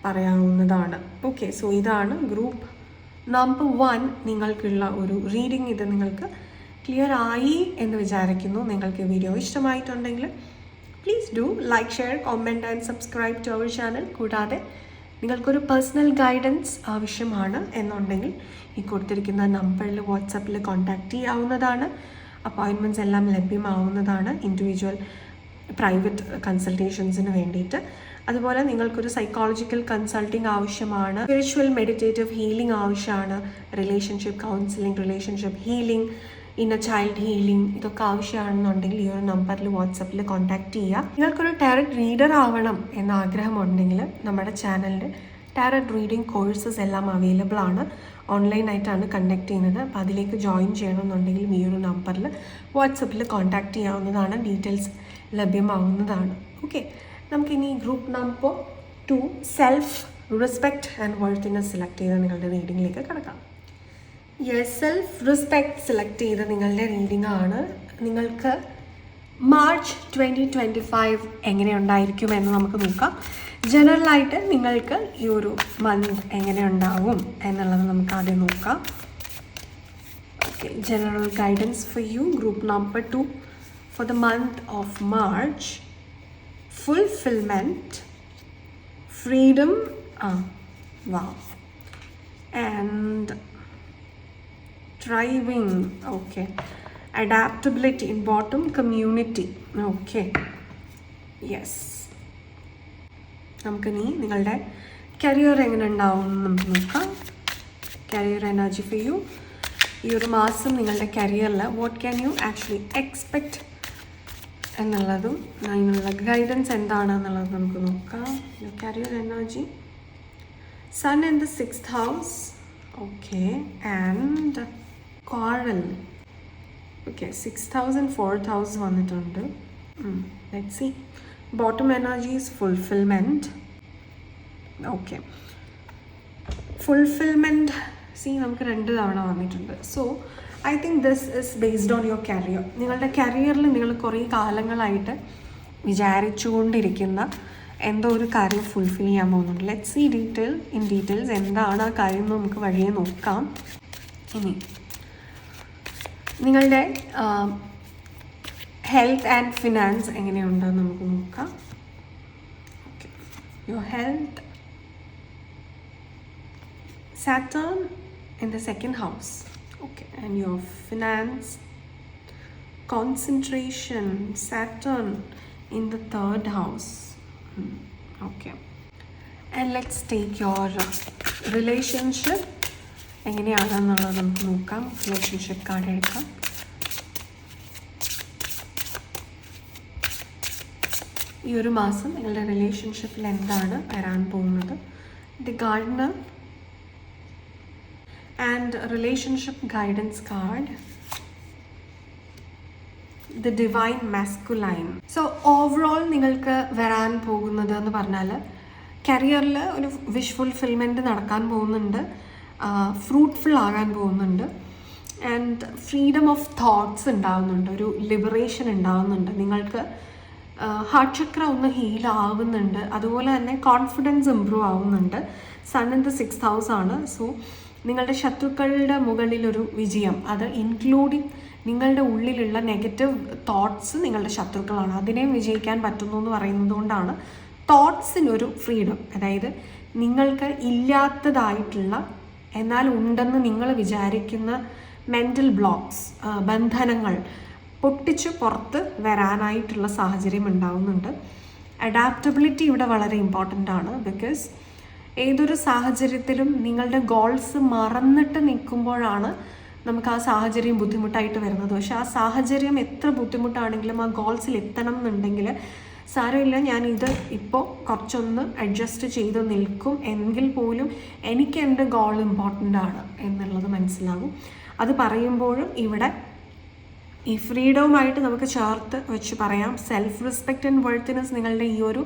പറയാവുന്നതാണ്. ഓക്കെ, സോ ഇതാണ് ഗ്രൂപ്പ് നമ്പർ 1 നിങ്ങൾക്കുള്ള ഒരു റീഡിങ്. ഇത് നിങ്ങൾക്ക് ക്ലിയർ ആയി എന്ന് വിചാരിക്കുന്നു. നിങ്ങൾക്ക് വീഡിയോ ഇഷ്ടമായിട്ടുണ്ടെങ്കിൽ please do like, share, comment and subscribe to our channel. കൂടാതെ നിങ്ങൾക്കൊരു പേഴ്സണൽ ഗൈഡൻസ് ആവശ്യമാണ് എന്നുണ്ടെങ്കിൽ ഈ കൊടുത്തിരിക്കുന്ന നമ്പറിൽ വാട്സപ്പിൽ കോൺടാക്റ്റ് ചെയ്യാവുന്നതാണ്. അപ്പോയിൻമെൻറ്റ്സ് എല്ലാം ലഭ്യമാവുന്നതാണ് ഇൻഡിവിജ്വൽ പ്രൈവറ്റ് കൺസൾട്ടേഷൻസിന് വേണ്ടിയിട്ട്. അതുപോലെ നിങ്ങൾക്കൊരു സൈക്കോളജിക്കൽ കൺസൾട്ടിങ് ആവശ്യമാണ്, സ്പിരിച്വൽ മെഡിറ്റേറ്റീവ് ഹീലിംഗ് ആവശ്യമാണ്, relationship counselling, relationship healing, inner child healing, ഇതൊക്കെ ആവശ്യമാണെന്നുണ്ടെങ്കിൽ ഈ ഒരു നമ്പറിൽ വാട്സപ്പിൽ കോൺടാക്റ്റ് ചെയ്യുക. നിങ്ങൾക്കൊരു ടാരറ്റ് റീഡർ ആവണം എന്ന ആഗ്രഹമുണ്ടെങ്കിൽ നമ്മുടെ ചാനലിൽ ടാരറ്റ് റീഡിംഗ് കോഴ്സസ് എല്ലാം അവൈലബിൾ ആണ്. ഓൺലൈനായിട്ടാണ് കണ്ടക്ട് ചെയ്യുന്നത്. അപ്പോൾ അതിലേക്ക് ജോയിൻ ചെയ്യണമെന്നുണ്ടെങ്കിൽ ഈ ഒരു നമ്പറിൽ വാട്സപ്പിൽ കോൺടാക്റ്റ് ചെയ്യാവുന്നതാണ്. ഡീറ്റെയിൽസ് ലഭ്യമാവുന്നതാണ്. ഓക്കെ, നമുക്കിനി group number 2 self respect and worthiness select ചെയ്ത് നിങ്ങളുടെ റീഡിങ്ങിലേക്ക് കിടക്കാം. യെസ്, സെൽഫ് റെസ്പെക്റ്റ് സെലക്ട് ചെയ്ത നിങ്ങളുടെ റീഡിംഗ് ആണ്. നിങ്ങൾക്ക് മാർച്ച് 2025 എങ്ങനെ ഉണ്ടായിരിക്കും എന്ന് നമുക്ക് നോക്കാം. ജനറലായിട്ട് നിങ്ങൾക്ക് ഈ ഒരു മന്ത് എങ്ങനെ ഉണ്ടാവും എന്നുള്ളത് നമുക്ക് ആദ്യം നോക്കാം. Okay, general guidance for you, group number 2 for the month of March. Fulfilment, freedom, and thriving. Okay, adaptability in bottom, community. Okay, yes. നമുക്കിനി നിങ്ങളുടെ കരിയർ എങ്ങനെ ഉണ്ടാവും എന്ന് നമുക്ക് നോക്കാം. Career energy for you. ഈ ഒരു മാസം നിങ്ങളുടെ കരിയറിൽ what can you actually expect എന്നുള്ളതും അതിനുള്ള ഗൈഡൻസ് എന്താണെന്നുള്ളത് നമുക്ക് നോക്കാം. Career energy, Sun in the 6th house. Okay, and Coral. Okay, 6th house and 4th house vannitundu. Let's see. Bottom energy is fulfillment. Okay, fulfillment. See, നമുക്ക് 2 തവണ വന്നിട്ടുണ്ട്. So I think this is based on your career. നിങ്ങളുടെ കരിയറിൽ നിങ്ങൾ കുറേ കാലങ്ങളായിട്ട് വിചാരിച്ചുകൊണ്ടിരിക്കുന്ന എന്തോ ഒരു കാര്യം ഫുൾഫിൽ ചെയ്യാൻ പോകുന്നുണ്ട്. ലെറ്റ്സ് സീ ഡീറ്റെയിൽസ് എന്താണ് ആ കാര്യം എന്ന് നമുക്ക് വഴിയെ നോക്കാം. ഇനി നിങ്ങളുടെ ഹെൽത്ത് ആൻഡ് ഫിനാൻസ് എങ്ങനെയുണ്ടെന്ന് നമുക്ക് നോക്കാം. Okay, your health, Saturn in the 2nd house. Okay, and your finance, concentration, Saturn in the 3rd house. Okay, and let's take your relationship എങ്ങനെയാണെന്നുള്ളത് നമുക്ക് നോക്കാം. റിലേഷൻഷിപ്പ് കാർഡ് എടുക്കാം. ഈ ഒരു മാസം നിങ്ങളുടെ റിലേഷൻഷിപ്പിൽ എന്താണ് വരാൻ പോകുന്നത്? The Gardner and relationship guidance card, the divine masculine. So overall നിങ്ങൾക്ക് വരാൻ പോകുന്നത് എന്ന് പറഞ്ഞാൽ കരിയറിൽ ഒരു വിഷ് ഫുൾഫിൽമെൻറ്റ് നടക്കാൻ പോകുന്നുണ്ട്, ഫ്രൂട്ട്ഫുൾ ആകാൻ പോകുന്നുണ്ട്, ആൻഡ് ഫ്രീഡം ഓഫ് തോട്ട്സ് ഉണ്ടാകുന്നുണ്ട്, ഒരു ലിബറേഷൻ ഉണ്ടാകുന്നുണ്ട്. നിങ്ങൾക്ക് ഹാർട്ട് ചക്ര ഒന്ന് ഹീൽ ആവുന്നുണ്ട്, അതുപോലെ തന്നെ കോൺഫിഡൻസ് ഇമ്പ്രൂവ് ആവുന്നുണ്ട്. Sun in the 6th house ആണ്. സോ നിങ്ങളുടെ ശത്രുക്കളുടെ മുകളിലൊരു വിജയം, അത് ഇൻക്ലൂഡിങ് നിങ്ങളുടെ ഉള്ളിലുള്ള നെഗറ്റീവ് തോട്ട്സ് നിങ്ങളുടെ ശത്രുക്കളാണ്, അതിനെയും വിജയിക്കാൻ പറ്റുന്നു എന്ന് പറയുന്നത് കൊണ്ടാണ് തോട്ട്സിനൊരു ഫ്രീഡം. അതായത് നിങ്ങൾക്ക് ഇല്ലാത്തതായിട്ടുള്ള എന്നാൽ ഉണ്ടെന്ന് നിങ്ങൾ വിചാരിക്കുന്ന മെൻ്റൽ ബ്ലോക്സ്, ബന്ധനങ്ങൾ പൊട്ടിച്ച് പുറത്ത് വരാനായിട്ടുള്ള സാഹചര്യം ഉണ്ടാവുന്നുണ്ട്. അഡാപ്റ്റബിലിറ്റി ഇവിടെ വളരെ ഇമ്പോർട്ടൻ്റ് ആണ്. ബിക്കോസ് ഏതൊരു സാഹചര്യത്തിലും നിങ്ങളുടെ ഗോൾസ് മറന്നിട്ട് നിൽക്കുമ്പോഴാണ് നമുക്ക് ആ സാഹചര്യം ബുദ്ധിമുട്ടായിട്ട് വരുന്നത്. പക്ഷെ ആ സാഹചര്യം എത്ര ബുദ്ധിമുട്ടാണെങ്കിലും ആ ഗോൾസിൽ എത്തണം എന്നുണ്ടെങ്കിൽ സാരമില്ല, ഞാനിത് ഇപ്പോൾ കുറച്ചൊന്ന് അഡ്ജസ്റ്റ് ചെയ്ത് നിൽക്കും എങ്കിൽ പോലും എനിക്ക് എൻ്റെ ഗോൾ ഇമ്പോർട്ടൻ്റ് ആണ് എന്നുള്ളത് മനസ്സിലാകും. അത് പറയുമ്പോഴും ഇവിടെ ഈ ഫ്രീഡവുമായിട്ട് നമുക്ക് ചേർത്ത് വെച്ച് പറയാം. സെൽഫ് റെസ്പെക്റ്റ് ആൻഡ് വർത്ത്നെസ് നിങ്ങളുടെ ഈ ഒരു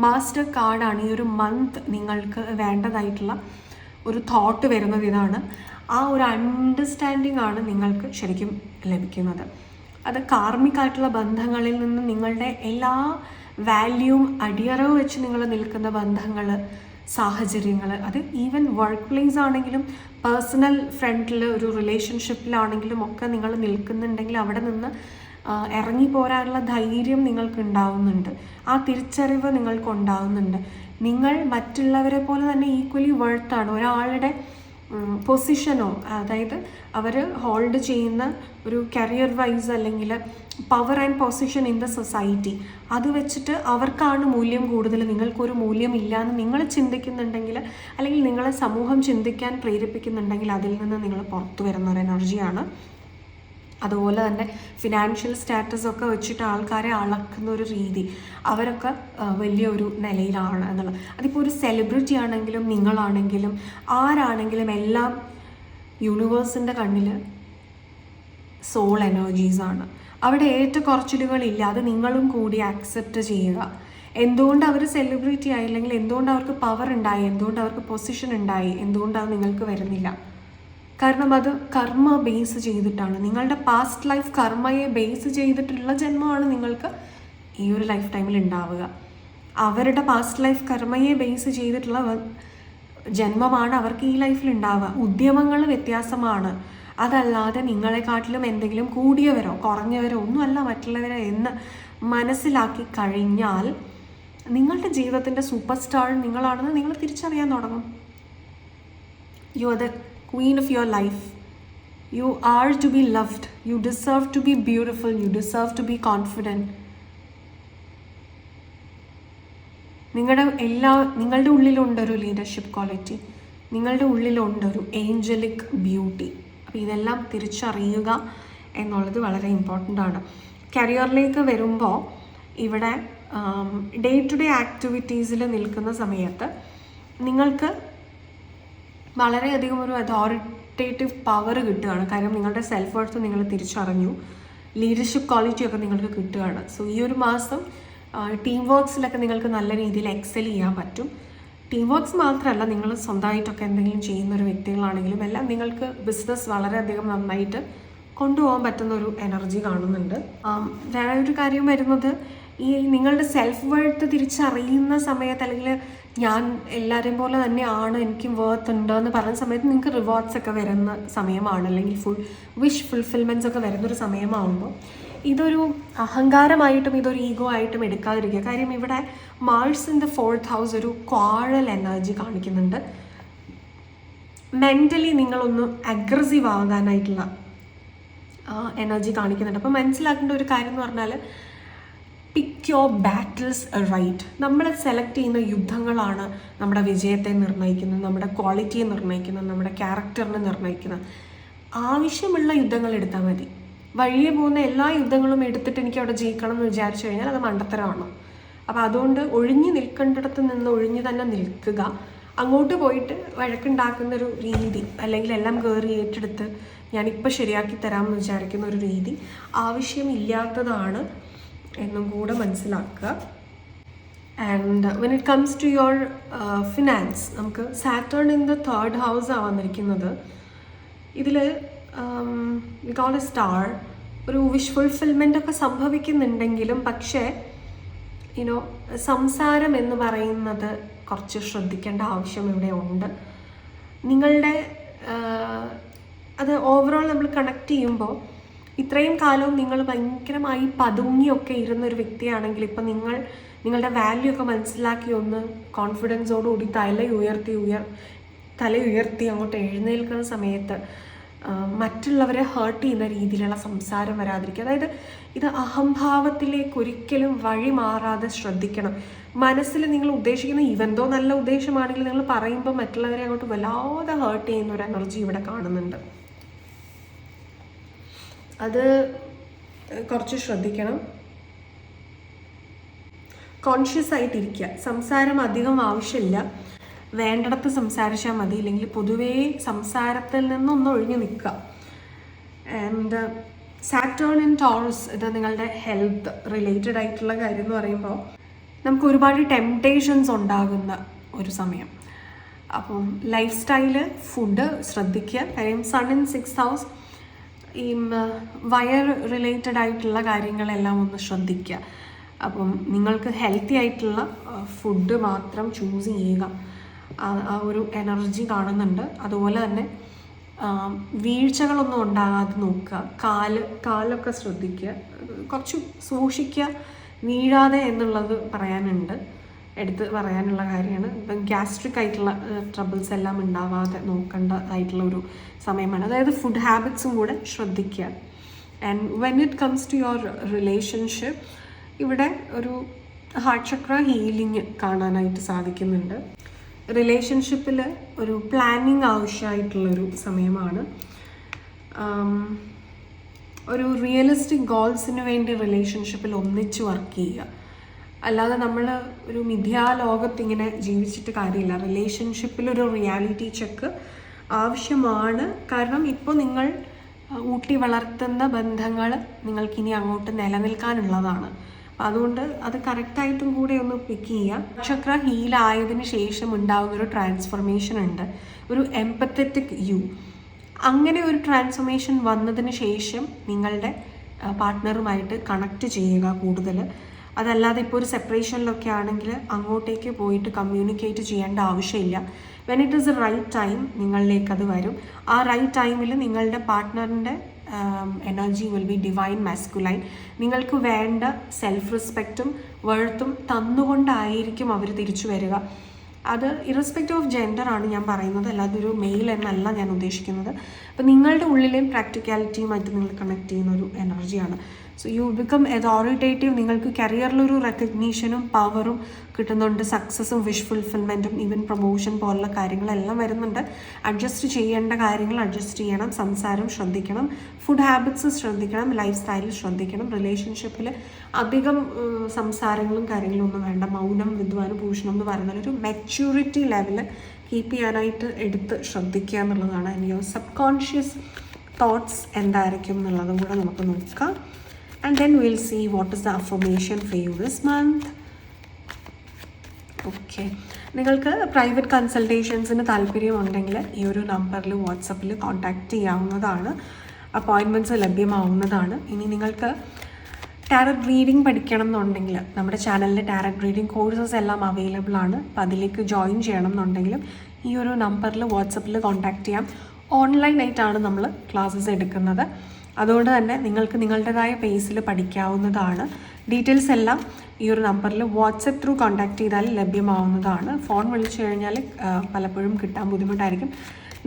മാസ്റ്റർ കാർഡാണ്. ഈ ഒരു മന്ത് നിങ്ങൾക്ക് വേണ്ടതായിട്ടുള്ള ഒരു തോട്ട് വരുന്നത് ഇതാണ്. ആ ഒരു അണ്ടർസ്റ്റാൻഡിങ് ആണ് നിങ്ങൾക്ക് ശരിക്കും ലഭിക്കുന്നത്. അത് കാർമികമായിട്ടുള്ള ബന്ധങ്ങളിൽ നിന്ന് നിങ്ങളുടെ എല്ലാ വാല്യൂവും അടിയറവ് വെച്ച് നിങ്ങൾ നിൽക്കുന്ന ബന്ധങ്ങൾ, സാഹചര്യങ്ങൾ, അത് ഈവൻ വർക്ക് പ്ലേസ് ആണെങ്കിലും പേഴ്സണൽ ഫ്രണ്ടിൽ ഒരു റിലേഷൻഷിപ്പിലാണെങ്കിലും ഒക്കെ നിങ്ങൾ നിൽക്കുന്നുണ്ടെങ്കിൽ അവിടെ നിന്ന് ഇറങ്ങിപ്പോരാനുള്ള ധൈര്യം നിങ്ങൾക്ക് ഉണ്ടാവുന്നുണ്ട്, ആ തിരിച്ചറിവ് നിങ്ങൾക്ക് ഉണ്ടാവുന്നുണ്ട്. നിങ്ങൾ മറ്റുള്ളവരെ പോലെ തന്നെ ഈക്വലി വർത്താണ്. ഒരാളുടെ പൊസിഷനോ, അതായത് അവർ ഹോൾഡ് ചെയ്യുന്ന ഒരു കരിയർ വൈസ് അല്ലെങ്കിൽ power and position in the society, അത് വെച്ചിട്ട് അവർക്കാണ് മൂല്യം കൂടുതൽ, നിങ്ങൾക്കൊരു മൂല്യം ഇല്ല എന്ന് നിങ്ങൾ ചിന്തിക്കുന്നുണ്ടെങ്കിൽ, അല്ലെങ്കിൽ നിങ്ങളെ സമൂഹം ചിന്തിക്കാൻ പ്രേരിപ്പിക്കുന്നുണ്ടെങ്കിൽ അതിൽ നിന്ന് നിങ്ങൾ പുറത്തു വരുന്ന ഒരു എനർജിയാണ്. അതുപോലെ തന്നെ ഫിനാൻഷ്യൽ സ്റ്റാറ്റസ് ഒക്കെ വെച്ചിട്ട് ആൾക്കാരെ അളക്കുന്ന ഒരു രീതി, അവരൊക്കെ വലിയൊരു നിലയിലാണ് എന്നുള്ളത്. അതിപ്പോൾ ഒരു സെലിബ്രിറ്റി ആണെങ്കിലും നിങ്ങളാണെങ്കിലും ആരാണെങ്കിലും എല്ലാം യൂണിവേഴ്സിൻ്റെ കണ്ണിൽ സോൾ എനർജീസാണ്. അവിടെ ഏറ്റക്കുറച്ചിലുകളില്ല, അത് നിങ്ങളും കൂടി ആക്സെപ്റ്റ് ചെയ്യുക. എന്തുകൊണ്ട് അവർ സെലിബ്രിറ്റി ആയില്ലെങ്കിൽ, എന്തുകൊണ്ട് അവർക്ക് പവർ ഉണ്ടായി, എന്തുകൊണ്ട് അവർക്ക് പൊസിഷൻ ഉണ്ടായി, എന്തുകൊണ്ട് അത് നിങ്ങൾക്ക് വരുന്നില്ല? കാരണം അത് കർമ്മ ബേസ് ചെയ്തിട്ടാണ്, നിങ്ങളുടെ പാസ്റ്റ് ലൈഫ് കർമ്മയെ ബേസ് ചെയ്തിട്ടുള്ള ജന്മമാണ് നിങ്ങൾക്ക് ഈ ഒരു ലൈഫ് ടൈമിൽ ഉണ്ടാവുക. അവരുടെ പാസ്റ്റ് ലൈഫ് കർമ്മയെ ബേസ് ചെയ്തിട്ടുള്ള ജന്മമാണ് അവർക്ക് ഈ ലൈഫിൽ ഉണ്ടാവുക. ഉദ്യമങ്ങൾ വ്യത്യാസമാണ്, അതല്ലാതെ നിങ്ങളെക്കാട്ടിലും എന്തെങ്കിലും കൂടിയവരോ കുറഞ്ഞവരോ ഒന്നുമല്ല മറ്റുള്ളവരോ എന്ന് മനസ്സിലാക്കി കഴിഞ്ഞാൽ നിങ്ങളുടെ ജീവിതത്തിൻ്റെ സൂപ്പർ സ്റ്റാർ നിങ്ങളാണെന്ന് നിങ്ങൾ തിരിച്ചറിയാൻ തുടങ്ങും. You are the queen of your life. You are to be loved. You deserve to be beautiful. You deserve to be confident. നിങ്ങളുടെ ഉള്ളിലുണ്ടൊരു ലീഡർഷിപ്പ് ക്വാളിറ്റി, നിങ്ങളുടെ ഉള്ളിലുണ്ടൊരു ഏഞ്ചലിക് ബ്യൂട്ടി. അപ്പോൾ ഇതെല്ലാം തിരിച്ചറിയുക എന്നുള്ളത് വളരെ ഇമ്പോർട്ടൻ്റ് ആണ്. കരിയറിലേക്ക് വരുമ്പോൾ ഇവിടെ ഡേ ടു ഡേ ആക്ടിവിറ്റീസിൽ നിൽക്കുന്ന സമയത്ത് നിങ്ങൾക്ക് വളരെയധികം ഒരു അതോറിറ്റേറ്റീവ് പവർ കിട്ടുകയാണ്. കാര്യം നിങ്ങളുടെ സെൽഫ് വർത്ത് നിങ്ങൾ തിരിച്ചറിഞ്ഞു, ലീഡർഷിപ്പ് ക്വാളിറ്റിയൊക്കെ നിങ്ങൾക്ക് കിട്ടുകയാണ്. സോ ഈ ഒരു മാസം ടീം വർക്ക്സിലൊക്കെ നിങ്ങൾക്ക് നല്ല രീതിയിൽ എക്സൽ ചെയ്യാൻ പറ്റും. ടീം വർക്ക്സ് മാത്രമല്ല, നിങ്ങൾ സ്വന്തമായിട്ടൊക്കെ എന്തെങ്കിലും ചെയ്യുന്നൊരു വ്യക്തികളാണെങ്കിലും എല്ലാം നിങ്ങൾക്ക് ബിസിനസ് വളരെയധികം നന്നായിട്ട് കൊണ്ടുപോകാൻ പറ്റുന്ന ഒരു എനർജി കാണുന്നുണ്ട്. വേറെ ഒരു കാര്യം വരുന്നത്, ഈ നിങ്ങളുടെ സെൽഫ് വർത്ത് തിരിച്ചറിയുന്ന സമയത്ത്, അല്ലെങ്കിൽ ഞാൻ എല്ലാവരെയും പോലെ തന്നെയാണ്, എനിക്കും വർത്ത് ഉണ്ട് എന്ന് പറയുന്ന സമയത്ത് നിങ്ങൾക്ക് റിവാർഡ്സ് ഒക്കെ വരുന്ന സമയമാണ്, അല്ലെങ്കിൽ വിഷ് ഫുൾഫിൽമെൻറ്റ്സ് ഒക്കെ വരുന്നൊരു സമയമാകുമ്പോൾ ഇതൊരു അഹങ്കാരമായിട്ടും ഇതൊരു ഈഗോ ആയിട്ടും എടുക്കാതിരിക്കുക. കാര്യം ഇവിടെ Mars in the 4th house ഒരു ക്വാഴൽ എനർജി കാണിക്കുന്നുണ്ട്. മെൻ്റലി നിങ്ങളൊന്ന് അഗ്രസീവ് ആകാനായിട്ടുള്ള എനർജി കാണിക്കുന്നുണ്ട്. അപ്പോൾ മനസ്സിലാക്കേണ്ട ഒരു കാര്യം എന്ന് പറഞ്ഞാൽ, പിക്ക് യുവർ ബാറ്റിൽസ് റൈറ്റ്. നമ്മൾ സെലക്ട് ചെയ്യുന്ന യുദ്ധങ്ങളാണ് നമ്മുടെ വിജയത്തെ നിർണ്ണയിക്കുന്നത്, നമ്മുടെ ക്വാളിറ്റിയെ നിർണ്ണയിക്കുന്നത്, നമ്മുടെ ക്യാരക്ടറിനെ നിർണ്ണയിക്കുന്നത്. ആവശ്യമുള്ള യുദ്ധങ്ങൾ എടുത്താൽ മതി. വഴിയെ പോകുന്ന എല്ലാ യുദ്ധങ്ങളും എടുത്തിട്ട് എനിക്ക് അവിടെ ജയിക്കണം എന്ന് വിചാരിച്ചു കഴിഞ്ഞാൽ അത് മണ്ടത്തരമാണ്. അപ്പോൾ അതുകൊണ്ട് ഒഴിഞ്ഞു നിൽക്കേണ്ടിടത്ത് നിന്ന് ഒഴിഞ്ഞു തന്നെ നിൽക്കുക. അങ്ങോട്ട് പോയിട്ട് വഴക്കുണ്ടാക്കുന്നൊരു രീതി, അല്ലെങ്കിൽ എല്ലാം കയറി ഏറ്റെടുത്ത് ഞാനിപ്പോൾ ശരിയാക്കി തരാമെന്ന് വിചാരിക്കുന്ന ഒരു രീതി ആവശ്യമില്ലാത്തതാണ് എന്നും കൂടെ മനസ്സിലാക്കുക. And when it comes to your finance, നമുക്ക് സാറ്റേൺ ഇൻ ദ 3rd ഹൗസാണ് വന്നിരിക്കുന്നത്. ഇതിൽ വി ഗോട്ട് എ സ്റ്റാർ. ഒരു വിഷ് ഫുൾഫിൽമെൻ്റ് ഒക്കെ സംഭവിക്കുന്നുണ്ടെങ്കിലും പക്ഷേ സംസാരം എന്ന് പറയുന്നത് കുറച്ച് ശ്രദ്ധിക്കേണ്ട ആവശ്യം ഇവിടെ ഉണ്ട്. നിങ്ങളുടെ അത് ഓവറോൾ നമ്മൾ കണക്ട് ചെയ്യുമ്പോൾ, ഇത്രയും കാലവും നിങ്ങൾ ഭയങ്കരമായി പതുങ്ങിയൊക്കെ ഇരുന്നൊരു വ്യക്തിയാണെങ്കിൽ ഇപ്പം നിങ്ങളുടെ വാല്യൂ ഒക്കെ മനസ്സിലാക്കി ഒന്ന് കോൺഫിഡൻസോടുകൂടി തല ഉയർത്തി അങ്ങോട്ട് എഴുന്നേൽക്കുന്ന സമയത്ത് മറ്റുള്ളവരെ ഹേർട്ട് ചെയ്യുന്ന രീതിയിലുള്ള സംസാരം വരാതിരിക്കുക. അതായത് ഇത് അഹംഭാവത്തിലേക്ക് ഒരിക്കലും വഴി മാറാതെ ശ്രദ്ധിക്കണം. മനസ്സിൽ നിങ്ങൾ ഉദ്ദേശിക്കുന്ന ഇവന്തോ നല്ല ഉദ്ദേശമാണെങ്കിൽ നിങ്ങൾ പറയുമ്പോൾ മറ്റുള്ളവരെ അങ്ങോട്ട് വല്ലാതെ ഹേർട്ട് ചെയ്യുന്ന ഒരു എനർജി ഇവിടെ കാണുന്നുണ്ട്. അത് കുറച്ച് ശ്രദ്ധിക്കണം. കോൺഷ്യസ് ആയിട്ടിരിക്കുക. സംസാരം അധികം ആവശ്യമില്ല, വേണ്ടിടത്ത് സംസാരിച്ചാൽ മതി, ഇല്ലെങ്കിൽ പൊതുവേ സംസാരത്തിൽ നിന്നൊന്ന് ഒഴിഞ്ഞു നിൽക്കുക. ആൻഡ് സാറ്റേൺ ഇൻ ടോറസ്, ഇത് നിങ്ങളുടെ ഹെൽത്ത് റിലേറ്റഡ് ആയിട്ടുള്ള കാര്യം എന്ന് പറയുമ്പോൾ നമുക്ക് ഒരുപാട് ടെംപ്ടേഷൻസ് ഉണ്ടാകുന്ന ഒരു സമയം. അപ്പം ലൈഫ് സ്റ്റൈല്, ഫുഡ് ശ്രദ്ധിക്കുക. കാര്യം സൺ ഇൻ 6th ഹൗസ് ഈ വയർ റിലേറ്റഡ് ആയിട്ടുള്ള കാര്യങ്ങളെല്ലാം ഒന്ന് ശ്രദ്ധിക്കുക. അപ്പം നിങ്ങൾക്ക് ഹെൽത്തി ആയിട്ടുള്ള ഫുഡ് മാത്രം ചൂസ് ചെയ്യുക. ആ ഒരു എനർജി കാണുന്നുണ്ട്. അതുപോലെ തന്നെ വീഴ്ചകളൊന്നും ഉണ്ടാകാതെ നോക്കുക. കാലൊക്കെ ശ്രദ്ധിക്കുക, കുറച്ച് സൂക്ഷിക്കുക, വീഴാതെ എന്നുള്ളത് എടുത്ത് പറയാനുള്ള കാര്യമാണ്. ഇപ്പം ഗ്യാസ്ട്രിക് ആയിട്ടുള്ള ട്രബിൾസ് എല്ലാം ഉണ്ടാവാതെ നോക്കേണ്ടതായിട്ടുള്ള ഒരു സമയമാണ്. അതായത് ഫുഡ് ഹാബിറ്റ്സും കൂടെ ശ്രദ്ധിക്കുക. And when it comes to your relationship, ഇവിടെ ഒരു ഹാർട്ട് ചക്ര ഹീലിംഗ് കാണാനായിട്ട് സാധിക്കുന്നുണ്ട്. റിലേഷൻഷിപ്പിൽ ഒരു പ്ലാനിങ് ആവശ്യമായിട്ടുള്ളൊരു സമയമാണ്. ഒരു റിയലിസ്റ്റിക് ഗോൾസിന് വേണ്ടി റിലേഷൻഷിപ്പിൽ ഒന്നിച്ച് വർക്ക് ചെയ്യുക. അല്ലാതെ നമ്മൾ ഒരു മിഥ്യാലോകത്ത് ഇങ്ങനെ ജീവിച്ചിട്ട് കാര്യമില്ല. റിലേഷൻഷിപ്പിലൊരു റിയാലിറ്റി ചെക്ക് ആവശ്യമാണ്. കാരണം ഇപ്പോൾ നിങ്ങൾ ഊട്ടി വളർത്തുന്ന ബന്ധങ്ങൾ നിങ്ങൾക്കിനി അങ്ങോട്ട് നിലനിൽക്കാനുള്ളതാണ്. അതുകൊണ്ട് അത് കറക്റ്റായിട്ടും കൂടെ ഒന്ന് പിക്ക് ചെയ്യുക. ചക്ര ഹീലായതിനു ശേഷം ഉണ്ടാകുന്നൊരു ട്രാൻസ്ഫർമേഷൻ ഉണ്ട്. ഒരു എംപത്തറ്റിക് യു, അങ്ങനെ ഒരു ട്രാൻസ്ഫോർമേഷൻ വന്നതിന് ശേഷം നിങ്ങളുടെ പാർട്ട്ണറുമായിട്ട് കണക്റ്റ് ചെയ്യുക കൂടുതൽ. അതല്ലാതെ ഇപ്പോൾ ഒരു സെപ്പറേഷനിലൊക്കെ ആണെങ്കിൽ അങ്ങോട്ടേക്ക് പോയിട്ട് കമ്മ്യൂണിക്കേറ്റ് ചെയ്യേണ്ട ആവശ്യമില്ല. When it is a right time നിങ്ങളിലേക്ക് അത് വരും. ആ റൈറ്റ് ടൈമിൽ നിങ്ങളുടെ പാർട്ട്ണറിൻ്റെ energy will be divine masculine. നിങ്ങൾക്ക് വേണ്ട സെൽഫ് റെസ്പെക്റ്റും വെർത്തും തന്നുകൊണ്ടായിരിക്കും അവർ തിരിച്ചു വരിക. അത് ഇറസ്പെക്റ്റീവ് ഓഫ് ജെൻഡർ ആണ് ഞാൻ പറയുന്നത്, അല്ലാതെ ഒരു മെയിൽ എന്നല്ല ഞാൻ ഉദ്ദേശിക്കുന്നത്. അപ്പോൾ നിങ്ങളുടെ ഉള്ളിലെയും പ്രാക്ടിക്കാലിറ്റിയുമായിട്ട് നിങ്ങൾ കണക്ട് ചെയ്യുന്ന ഒരു എനർജിയാണ്. So you become authoritative. നിങ്ങൾക്ക് കരിയറിലൊരു റെക്കഗ്നീഷനും പവറും കിട്ടുന്നുണ്ട്, സക്സസും വിഷ് ഫുൾഫിൽമെൻറ്റും ഈവൻ പ്രൊമോഷൻ പോലുള്ള കാര്യങ്ങളെല്ലാം വരുന്നുണ്ട്. അഡ്ജസ്റ്റ് ചെയ്യേണ്ട കാര്യങ്ങൾ അഡ്ജസ്റ്റ് ചെയ്യണം, സംസാരം ശ്രദ്ധിക്കണം, ഫുഡ് ഹാബിറ്റ്സ് ശ്രദ്ധിക്കണം, ലൈഫ് സ്റ്റൈൽ ശ്രദ്ധിക്കണം. റിലേഷൻഷിപ്പിൽ അധികം സംസാരങ്ങളും കാര്യങ്ങളും ഒന്നും വേണ്ട. മൗനം വിദ്വാനുഭൂഷണം എന്ന് പറയുന്നത് ഒരു മെച്യൂരിറ്റി ലെവൽ കീപ്പ് ചെയ്യാനായിട്ട് എടുത്ത് ശ്രദ്ധിക്കുക എന്നുള്ളതാണ്. And your sub conscious thoughts എന്തായിരിക്കും എന്നുള്ളതും കൂടെ നമുക്ക് നോക്കാം. And then we'll see what is the affirmation for you this month. Okay. നിങ്ങൾക്ക് പ്രൈവറ്റ് കൺസൾട്ടേഷൻസിന് താല്പര്യമുണ്ടെങ്കിൽ ഈ ഒരു നമ്പറിൽ വാട്സപ്പിൽ കോൺടാക്റ്റ് ചെയ്യാവുന്നതാണ്. അപ്പോയിൻമെൻറ്റ്സ് ലഭ്യമാവുന്നതാണ്. ഇനി നിങ്ങൾക്ക് ടാരറ്റ് റീഡിംഗ് പഠിക്കണം എന്നുണ്ടെങ്കിൽ നമ്മുടെ ചാനലിൽ ടാരറ്റ് റീഡിംഗ് കോഴ്സസ് എല്ലാം അവൈലബിൾ ആണ്. അപ്പോൾ അതിലേക്ക് ജോയിൻ ചെയ്യണം എന്നുണ്ടെങ്കിലും ഈ ഒരു നമ്പറിൽ വാട്സപ്പിൽ കോൺടാക്റ്റ് ചെയ്യാം. ഓൺലൈനായിട്ടാണ് നമ്മൾ ക്ലാസ്സസ് എടുക്കുന്നത്. അതുകൊണ്ട് തന്നെ നിങ്ങൾക്ക് നിങ്ങളുടേതായ പേസിൽ പഠിക്കാവുന്നതാണ്. ഡീറ്റെയിൽസ് എല്ലാം ഈ ഒരു നമ്പറിൽ വാട്സപ്പ് ത്രൂ കോൺടാക്റ്റ് ചെയ്താൽ ലഭ്യമാവുന്നതാണ്. ഫോൺ വിളിച്ചു കഴിഞ്ഞാൽ പലപ്പോഴും കിട്ടാൻ ബുദ്ധിമുട്ടായിരിക്കും.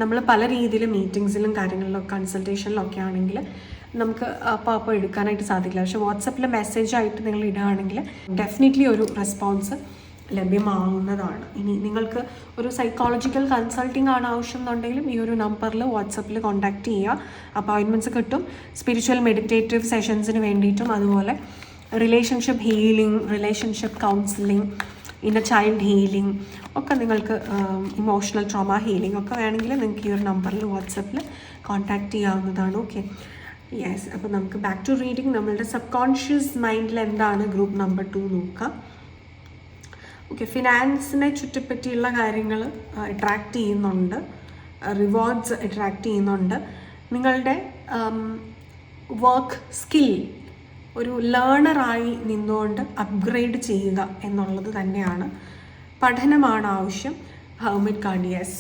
നമ്മൾ പല രീതിയിൽ മീറ്റിങ്സിലും കാര്യങ്ങളിലൊക്കെ കൺസൾട്ടേഷനിലൊക്കെ ആണെങ്കിൽ നമുക്ക് അപ്പോൾ എടുക്കാനായിട്ട് സാധിക്കില്ല. പക്ഷേ വാട്സപ്പിൽ മെസ്സേജായിട്ട് നിങ്ങൾ ഇടുകയാണെങ്കിൽ ഡെഫിനറ്റ്ലി ഒരു റെസ്പോൺസ് ലഭ്യമാവുന്നതാണ്. ഇനി നിങ്ങൾക്ക് ഒരു സൈക്കോളജിക്കൽ കൺസൾട്ടിംഗ് ആണ് ആവശ്യം എന്നുണ്ടെങ്കിലും ഈ ഒരു നമ്പറിൽ വാട്സപ്പിൽ കോൺടാക്റ്റ് ചെയ്യുക. അപ്പോയിൻമെൻറ്റ്സ് കിട്ടും. സ്പിരിച്വൽ മെഡിറ്റേറ്റീവ് സെഷൻസിന് വേണ്ടിയിട്ടും അതുപോലെ relationship healing, relationship counselling, inner child healing ഒക്കെ നിങ്ങൾക്ക് ഇമോഷണൽ ട്രോമ ഹീലിംഗ് ഒക്കെ വേണമെങ്കിൽ നിങ്ങൾക്ക് ഈ ഒരു നമ്പറിൽ വാട്സപ്പിൽ കോൺടാക്റ്റ് ചെയ്യാവുന്നതാണ്. Okay, yes. അപ്പോൾ നമുക്ക് ബാക്ക് ടു റീഡിങ്. നമ്മളുടെ സബ് കോൺഷ്യസ് മൈൻഡിൽ എന്താണ് ഗ്രൂപ്പ് നമ്പർ 2 നോക്കാം. ഓക്കെ, ഫിനാൻസിനെ ചുറ്റിപ്പറ്റിയുള്ള കാര്യങ്ങൾ അട്രാക്റ്റ് ചെയ്യുന്നുണ്ട്, റിവാർഡ്സ് അട്രാക്റ്റ് ചെയ്യുന്നുണ്ട്. നിങ്ങളുടെ വർക്ക് സ്കിൽ ഒരു ലേണറായി നിന്നുകൊണ്ട് അപ്ഗ്രേഡ് ചെയ്യുക എന്നുള്ളത് തന്നെയാണ്. പഠനമാണ് ആവശ്യം. Hermit card, yes.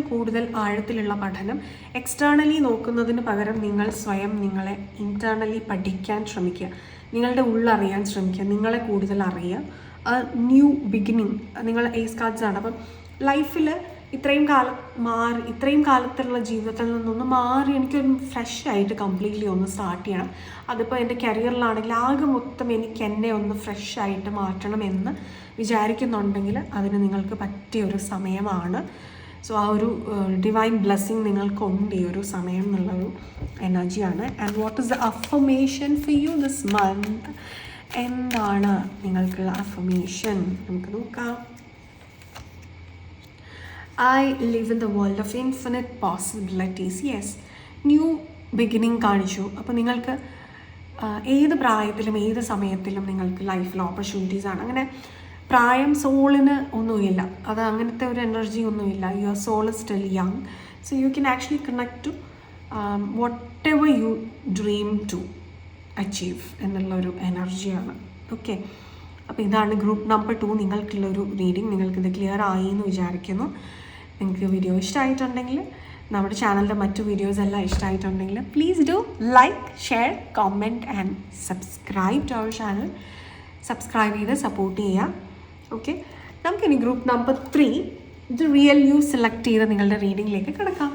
കൂടുതൽ ആഴത്തിലുള്ള പഠനം. എക്സ്റ്റേണലി നോക്കുന്നതിന് പകരം നിങ്ങൾ സ്വയം നിങ്ങളെ ഇൻറ്റേർണലി പഠിക്കാൻ ശ്രമിക്കുക. നിങ്ങളുടെ ഉള്ളറിയാൻ ശ്രമിക്കുക, നിങ്ങളെ കൂടുതൽ അറിയുക. New beginning. നിങ്ങൾ ഏസ് കാർഡ്സ് ആണ്. അപ്പം ലൈഫിൽ ഇത്രയും കാലത്തുള്ള ജീവിതത്തിൽ നിന്നൊന്ന് മാറി എനിക്കൊരു ഫ്രഷ് ആയിട്ട് കംപ്ലീറ്റ്ലി ഒന്ന് സ്റ്റാർട്ട് ചെയ്യണം. അതിപ്പോൾ എൻ്റെ കരിയറിലാണെങ്കിൽ ആകെ മൊത്തം എനിക്ക് എന്നെ ഒന്ന് ഫ്രഷ് ആയിട്ട് മാറ്റണം എന്ന് വിചാരിക്കുന്നുണ്ടെങ്കിൽ അതിന് നിങ്ങൾക്ക് പറ്റിയൊരു സമയമാണ്. സോ ആ ഒരു ഡിവൈൻ ബ്ലെസ്സിങ് നിങ്ങൾക്കുണ്ട് ഈ ഒരു സമയം എന്നുള്ളൊരു എനർജിയാണ്. And what is the affirmation for you this month? എന്താണ് നിങ്ങൾക്കുള്ള അഫർമേഷൻ? നമുക്ക് നോക്കാം. I live in the world of infinite possibilities. Yes, new beginning കാണിച്ചു. അപ്പോൾ നിങ്ങൾക്ക് ഏത് പ്രായത്തിലും ഏത് സമയത്തിലും നിങ്ങൾക്ക് ലൈഫിൽ ഓപ്പർച്യൂണിറ്റീസ് ആണ്. അങ്ങനെ പ്രായം സോളിന് ഒന്നുമില്ല, അത് അങ്ങനത്തെ ഒരു എനർജി ഒന്നുമില്ല. Your soul is still young. So you can actually connect to whatever you dream to achieve എന്നുള്ളൊരു എനർജിയാണ്. ഓക്കെ, അപ്പോൾ ഇതാണ് ഗ്രൂപ്പ് നമ്പർ 2 നിങ്ങൾക്കുള്ളൊരു റീഡിങ്. നിങ്ങൾക്കിത് ക്ലിയർ ആയി എന്ന് വിചാരിക്കുന്നു. നിങ്ങൾക്ക് വീഡിയോ ഇഷ്ടമായിട്ടുണ്ടെങ്കിൽ, നമ്മുടെ ചാനലിൻ്റെ മറ്റു വീഡിയോസ് എല്ലാം ഇഷ്ടമായിട്ടുണ്ടെങ്കിൽ please do like, share, comment and subscribe to our channel. Subscribe ചെയ്ത് സപ്പോർട്ട് ചെയ്യുക. ഓക്കെ, നമുക്കിനി group number 3 the real you select ചെയ്ത് നിങ്ങളുടെ റീഡിങ്ങിലേക്ക് കിടക്കാം.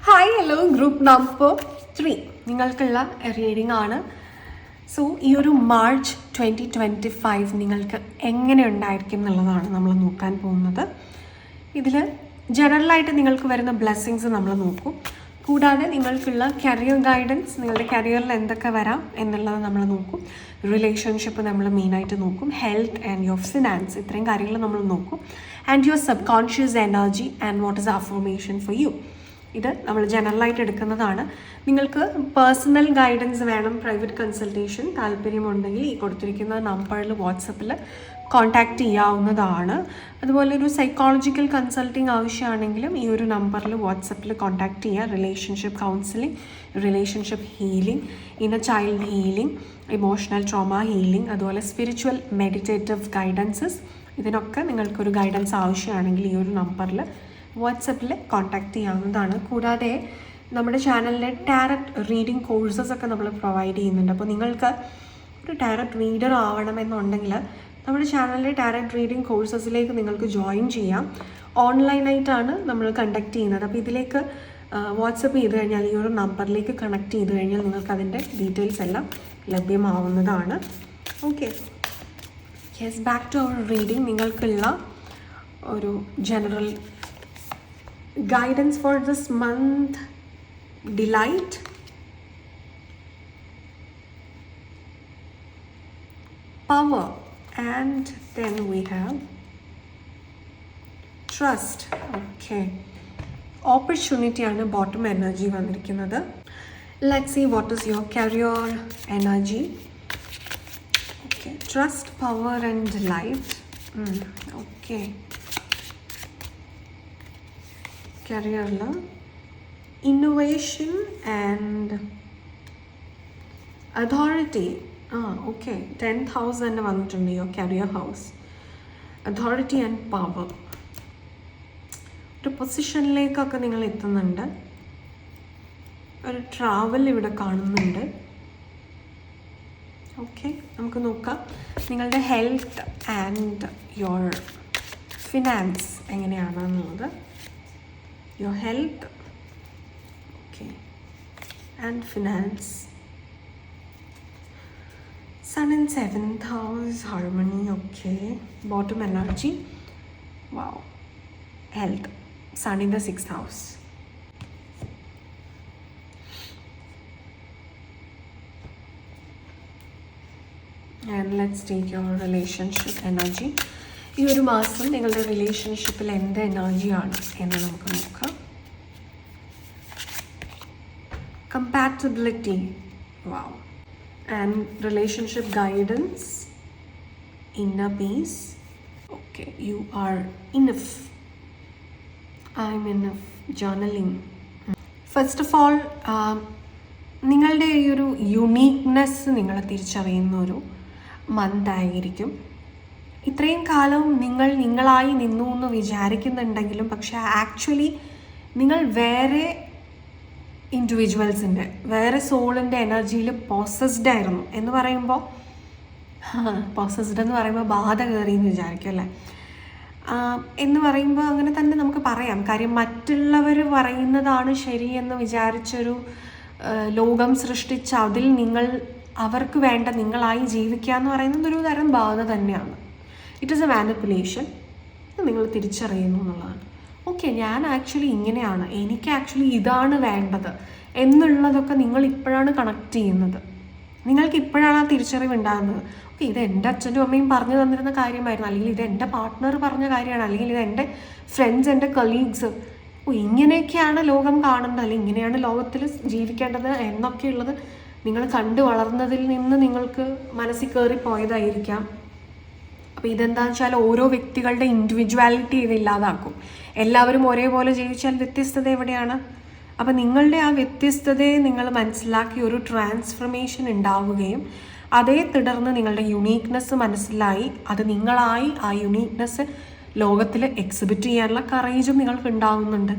Hi, hello. ഗ്രൂപ്പ് നമ്പർ 3 നിങ്ങൾക്കുള്ള റീഡിംഗ് ആണ്. സോ ഈ ഒരു മാർച്ച് 2025 നിങ്ങൾക്ക് എങ്ങനെ ഉണ്ടായിരിക്കും എന്നുള്ളതാണ് നമ്മൾ നോക്കാൻ പോകുന്നത്. ഇതിൽ ജനറലായിട്ട് നിങ്ങൾക്ക് വരുന്ന ബ്ലെസ്സിങ്സ് നമ്മൾ നോക്കും. കൂടാതെ നിങ്ങൾക്കുള്ള കരിയർ ഗൈഡൻസ്, നിങ്ങളുടെ കരിയറിൽ എന്തൊക്കെ വരാം എന്നുള്ളത് നമ്മൾ നോക്കും. റിലേഷൻഷിപ്പ് നമ്മൾ മെയിനായിട്ട് നോക്കും. ഹെൽത്ത് ആൻഡ് യുവർ ഫിനാൻസ്, ഇത്രയും കാര്യങ്ങൾ നമ്മൾ നോക്കും. And your subconscious energy and what is affirmation for U. ഇത് നമ്മൾ ജനറലായിട്ട് എടുക്കുന്നതാണ്. നിങ്ങൾക്ക് പേഴ്സണൽ ഗൈഡൻസ് വേണം, പ്രൈവറ്റ് കൺസൾട്ടേഷൻ താല്പര്യമുണ്ടെങ്കിൽ ഈ കൊടുത്തിരിക്കുന്ന നമ്പറിൽ വാട്സപ്പിൽ കോൺടാക്റ്റ് ചെയ്യാവുന്നതാണ്. അതുപോലെ ഒരു സൈക്കോളജിക്കൽ കൺസൾട്ടിങ് ആവശ്യമാണെങ്കിലും ഈ ഒരു നമ്പറിൽ വാട്സപ്പിൽ കോൺടാക്റ്റ് ചെയ്യുക. Relationship counselling, relationship healing, inner child healing, emotional trauma healing, അതുപോലെ സ്പിരിച്വൽ മെഡിറ്റേറ്റീവ് ഗൈഡൻസസ്, ഇതിനൊക്കെ നിങ്ങൾക്കൊരു ഗൈഡൻസ് ആവശ്യമാണെങ്കിൽ ഈ ഒരു നമ്പറിൽ വാട്സപ്പിൽ കോൺടാക്റ്റ് ചെയ്യാവുന്നതാണ്. കൂടാതെ നമ്മുടെ ചാനലിലെ ടാരറ്റ് റീഡിംഗ് കോഴ്സസ് ഒക്കെ നമ്മൾ പ്രൊവൈഡ് ചെയ്യുന്നുണ്ട്. അപ്പോൾ നിങ്ങൾക്ക് ഒരു ടാരറ്റ് റീഡർ ആവണമെന്നുണ്ടെങ്കിൽ നമ്മുടെ ചാനലിലെ ടാരറ്റ് റീഡിംഗ് കോഴ്സസിലേക്ക് നിങ്ങൾക്ക് ജോയിൻ ചെയ്യാം. ഓൺലൈനായിട്ടാണ് നമ്മൾ കണ്ടക്ട് ചെയ്യുന്നത്. അപ്പോൾ ഇതിലേക്ക് വാട്സപ്പ് ചെയ്ത് കഴിഞ്ഞാൽ, ഈ ഒരു നമ്പറിലേക്ക് കണക്ട് ചെയ്ത് കഴിഞ്ഞാൽ നിങ്ങൾക്ക് അതിൻ്റെ ഡീറ്റെയിൽസ് എല്ലാം ലഭ്യമാവുന്നതാണ്. Okay, yes, back to our reading. നിങ്ങൾക്കുള്ള ഒരു general guidance for this month: delight, power, and then we have trust. Okay, opportunity ആണ് ബോട്ടം എനർജി വന്നിരിക്കുന്നത്. Let's see what is your career energy. Okay, trust, power and delight. Okay, career la innovation and authority. Okay, 10,000 വന്നിട്ടുണ്ട് your career house. Authority and power, ഒരു പൊസിഷനിലേക്കൊക്കെ നിങ്ങൾ എത്തുന്നുണ്ട്. ഒരു travel ഇവിടെ കാണുന്നുണ്ട്. Okay, നമുക്ക് നോക്കാം നിങ്ങളുടെ ഹെൽത്ത് ആൻഡ് യുവർ ഫിനാൻസ് എങ്ങനെയാണെന്നുള്ളത്. Your health, okay, and finance. Sun in 7th house, harmony. Okay, bottom energy. Wow, health. Sun in the 6th house. And let's take your relationship energy. ഈ ഒരു മാസം നിങ്ങളുടെ റിലേഷൻഷിപ്പിൽ എന്ത് എനർജിയാണ് എന്ന് നമുക്ക് നോക്കാം. Compatibility. Wow. And relationship guidance, inner peace. Okay, you are enough. I'm enough. Journaling. First of all, നിങ്ങളുടെ ഈ ഒരു യുണീക്നെസ് നിങ്ങൾ തിരിച്ചറിയുന്ന ഒരു മന്തായിരിക്കും. ഇത്രയും കാലം നിങ്ങൾ നിങ്ങളായി നിന്നു എന്ന് വിചാരിക്കുന്നുണ്ടെങ്കിലും പക്ഷേ ആക്ച്വലി നിങ്ങൾ വേറെ ഇൻഡിവിജ്വൽസിൻ്റെ, വേറെ സോളിൻ്റെ എനർജിയിൽ പോസസ്ഡ് ആയിരുന്നു എന്ന് പറയുമ്പോൾ, പോസസ്ഡ് എന്ന് പറയുമ്പോൾ ബാധ കയറിയെന്ന് വിചാരിക്കും അല്ലേ. എന്ന് പറയുമ്പോൾ അങ്ങനെ തന്നെ നമുക്ക് പറയാം. കാര്യം മറ്റുള്ളവർ പറയുന്നതാണ് ശരിയെന്ന് വിചാരിച്ചൊരു ലോകം സൃഷ്ടിച്ച അതിൽ നിങ്ങൾ അവർക്ക് വേണ്ട നിങ്ങളായി ജീവിക്കുക എന്ന് പറയുന്നത് ഒരു തരം ബാധ തന്നെയാണ്. It is A manipulation. നിങ്ങൾ തിരിച്ചറിയുന്നു എന്നുള്ളതാണ്. ഓക്കെ, ഞാൻ ആക്ച്വലി ഇങ്ങനെയാണ്, എനിക്ക് ആക്ച്വലി ഇതാണ് വേണ്ടത് എന്നുള്ളതൊക്കെ നിങ്ങൾ ഇപ്പോഴാണ് കണക്ട് ചെയ്യുന്നത്. നിങ്ങൾക്ക് ഇപ്പോഴാണ് ആ തിരിച്ചറിവ് ഉണ്ടാകുന്നത്. ഓക്കെ, ഇത് എൻ്റെ അച്ഛനും അമ്മയും പറഞ്ഞു തന്നിരുന്ന കാര്യമായിരുന്നു, അല്ലെങ്കിൽ ഇത് എൻ്റെ പാർട്ട്ണർ പറഞ്ഞ കാര്യമാണ്, അല്ലെങ്കിൽ ഇത് എൻ്റെ ഫ്രണ്ട്സ്, എൻ്റെ കൊളീഗ്സ്, ഇങ്ങനെയൊക്കെയാണ് ലോകം കാണുന്നത്, അല്ലെങ്കിൽ ഇങ്ങനെയാണ് ലോകത്തിൽ ജീവിക്കേണ്ടത് എന്നൊക്കെയുള്ളത് നിങ്ങൾ കണ്ടു വളർന്നതിൽ നിന്ന് നിങ്ങൾക്ക് മനസ്സിൽ കയറി പോയതായിരിക്കാം. അപ്പോൾ ഇതെന്താണെന്ന് വെച്ചാൽ ഓരോ വ്യക്തികളുടെ ഇൻഡിവിജ്വാലിറ്റി ഇത് ഇല്ലാതാക്കും. എല്ലാവരും ഒരേപോലെ ജീവിച്ചാൽ വ്യത്യസ്തത എവിടെയാണ്? അപ്പോൾ നിങ്ങളുടെ ആ വ്യത്യസ്തതയെ നിങ്ങൾ മനസ്സിലാക്കി ഒരു ട്രാൻസ്ഫർമേഷൻ ഉണ്ടാവുകയും അതേ തുടർന്ന് നിങ്ങളുടെ യുണീക്നെസ് മനസ്സിലായി അത് നിങ്ങളായി ആ യുണീക്നെസ് ലോകത്തിൽ എക്സിബിറ്റ് ചെയ്യാനുള്ള കറേജും നിങ്ങൾക്ക് ഉണ്ടാവുന്നുണ്ട്.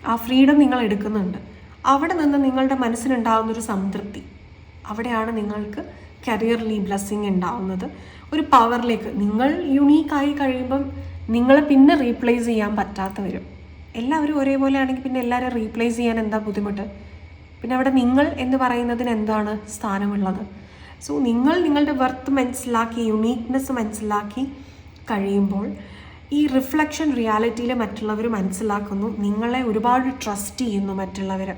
ആ ഫ്രീഡം നിങ്ങൾ എടുക്കുന്നുണ്ട്. അവിടെ നിന്ന് നിങ്ങളുടെ മനസ്സിനുണ്ടാകുന്നൊരു സംതൃപ്തി, അവിടെയാണ് നിങ്ങൾക്ക് കരിയറിൽ ബ്ലെസ്സിങ് ഉണ്ടാവുന്നത്. ഒരു പവറിലേക്ക് നിങ്ങൾ യുണീക്കായി കഴിയുമ്പം നിങ്ങൾ പിന്നെ റീപ്ലേസ് ചെയ്യാൻ പറ്റാത്ത വരും. എല്ലാവരും ഒരേപോലെ ആണെങ്കിൽ പിന്നെ എല്ലാവരും റീപ്ലേസ് ചെയ്യാൻ എന്താ ബുദ്ധിമുട്ട്? പിന്നെ അവിടെ നിങ്ങൾ എന്ന് പറയുന്നതിന് എന്താണ് സ്ഥാനമുള്ളത്? സോ നിങ്ങൾ നിങ്ങളുടെ വർത്ത് മനസ്സിലാക്കി യുണീക്നെസ് മനസ്സിലാക്കി കഴിയുമ്പോൾ ഈ റിഫ്ലക്ഷൻ റിയാലിറ്റിയിൽ മറ്റുള്ളവർ മനസ്സിലാക്കുന്നു. നിങ്ങളെ ഒരുപാട് ട്രസ്റ്റ് ചെയ്യുന്നു. മറ്റുള്ളവർ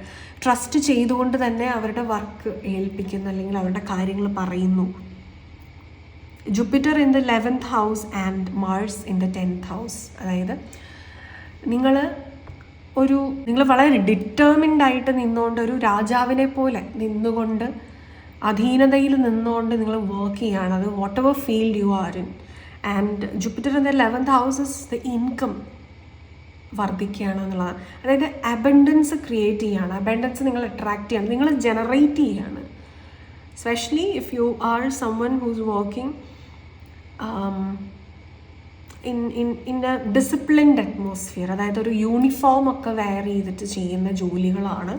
ട്രസ്റ്റ് ചെയ്തുകൊണ്ട് തന്നെ അവരുടെ വർക്ക് ഏൽപ്പിക്കുന്നു, അല്ലെങ്കിൽ അവരുടെ കാര്യങ്ങൾ പറയുന്നു. Jupiter in the 11th house and Mars in the 10th house. അതായത് നിങ്ങൾ വളരെ ഡിറ്റർമിൻഡ് ആയിട്ട് നിന്നുകൊണ്ട്, ഒരു രാജാവിനെ പോലെ നിന്നുകൊണ്ട്, അധീനതയിൽ നിന്നുകൊണ്ട് നിങ്ങൾ വർക്ക് ചെയ്യുകയാണ്. അത് whatever field you are in. And Jupiter in the 11th house is the income വർദ്ധിക്കുകയാണ് എന്നുള്ളതാണ്. അതായത് അബൻഡൻസ് ക്രിയേറ്റ് ചെയ്യുകയാണ്, അബൻഡൻസ് നിങ്ങൾ അട്രാക്റ്റ് ചെയ്യാണ്, നിങ്ങൾ ജനറേറ്റ് ചെയ്യുകയാണ്. Especially if you are someone who's working in a disciplined atmosphere, അതായത് ഒരു യൂണിഫോം ഒക്കെ വെയർ ചെയ്തിട്ട് ചെയ്യുന്ന ജോലികളാണ്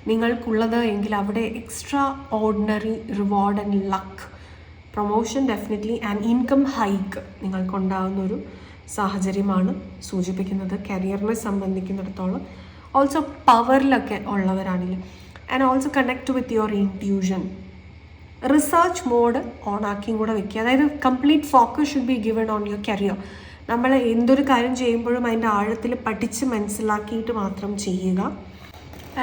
നിങ്ങൾക്കുള്ളത് എങ്കിൽ അവിടെ extraordinary reward and luck, promotion definitely and income hike നിങ്ങൾക്കുണ്ടാകുന്നൊരു സാഹചര്യമാണ് സൂചിപ്പിക്കുന്നത് കരിയറിനെ സംബന്ധിക്കുന്നിടത്തോളം. ഓൾസോ പവറിലൊക്കെ ഉള്ളവരാണെങ്കിൽ and also connect with your intuition. Research mode ഓണാക്കിയും കൂടെ വെക്കുക, അതായത് complete focus should be given on your career. നമ്മൾ എന്തൊരു കാര്യം ചെയ്യുമ്പോഴും അതിൻ്റെ ആഴത്തിൽ പഠിച്ച് മനസ്സിലാക്കിയിട്ട് മാത്രം ചെയ്യുക.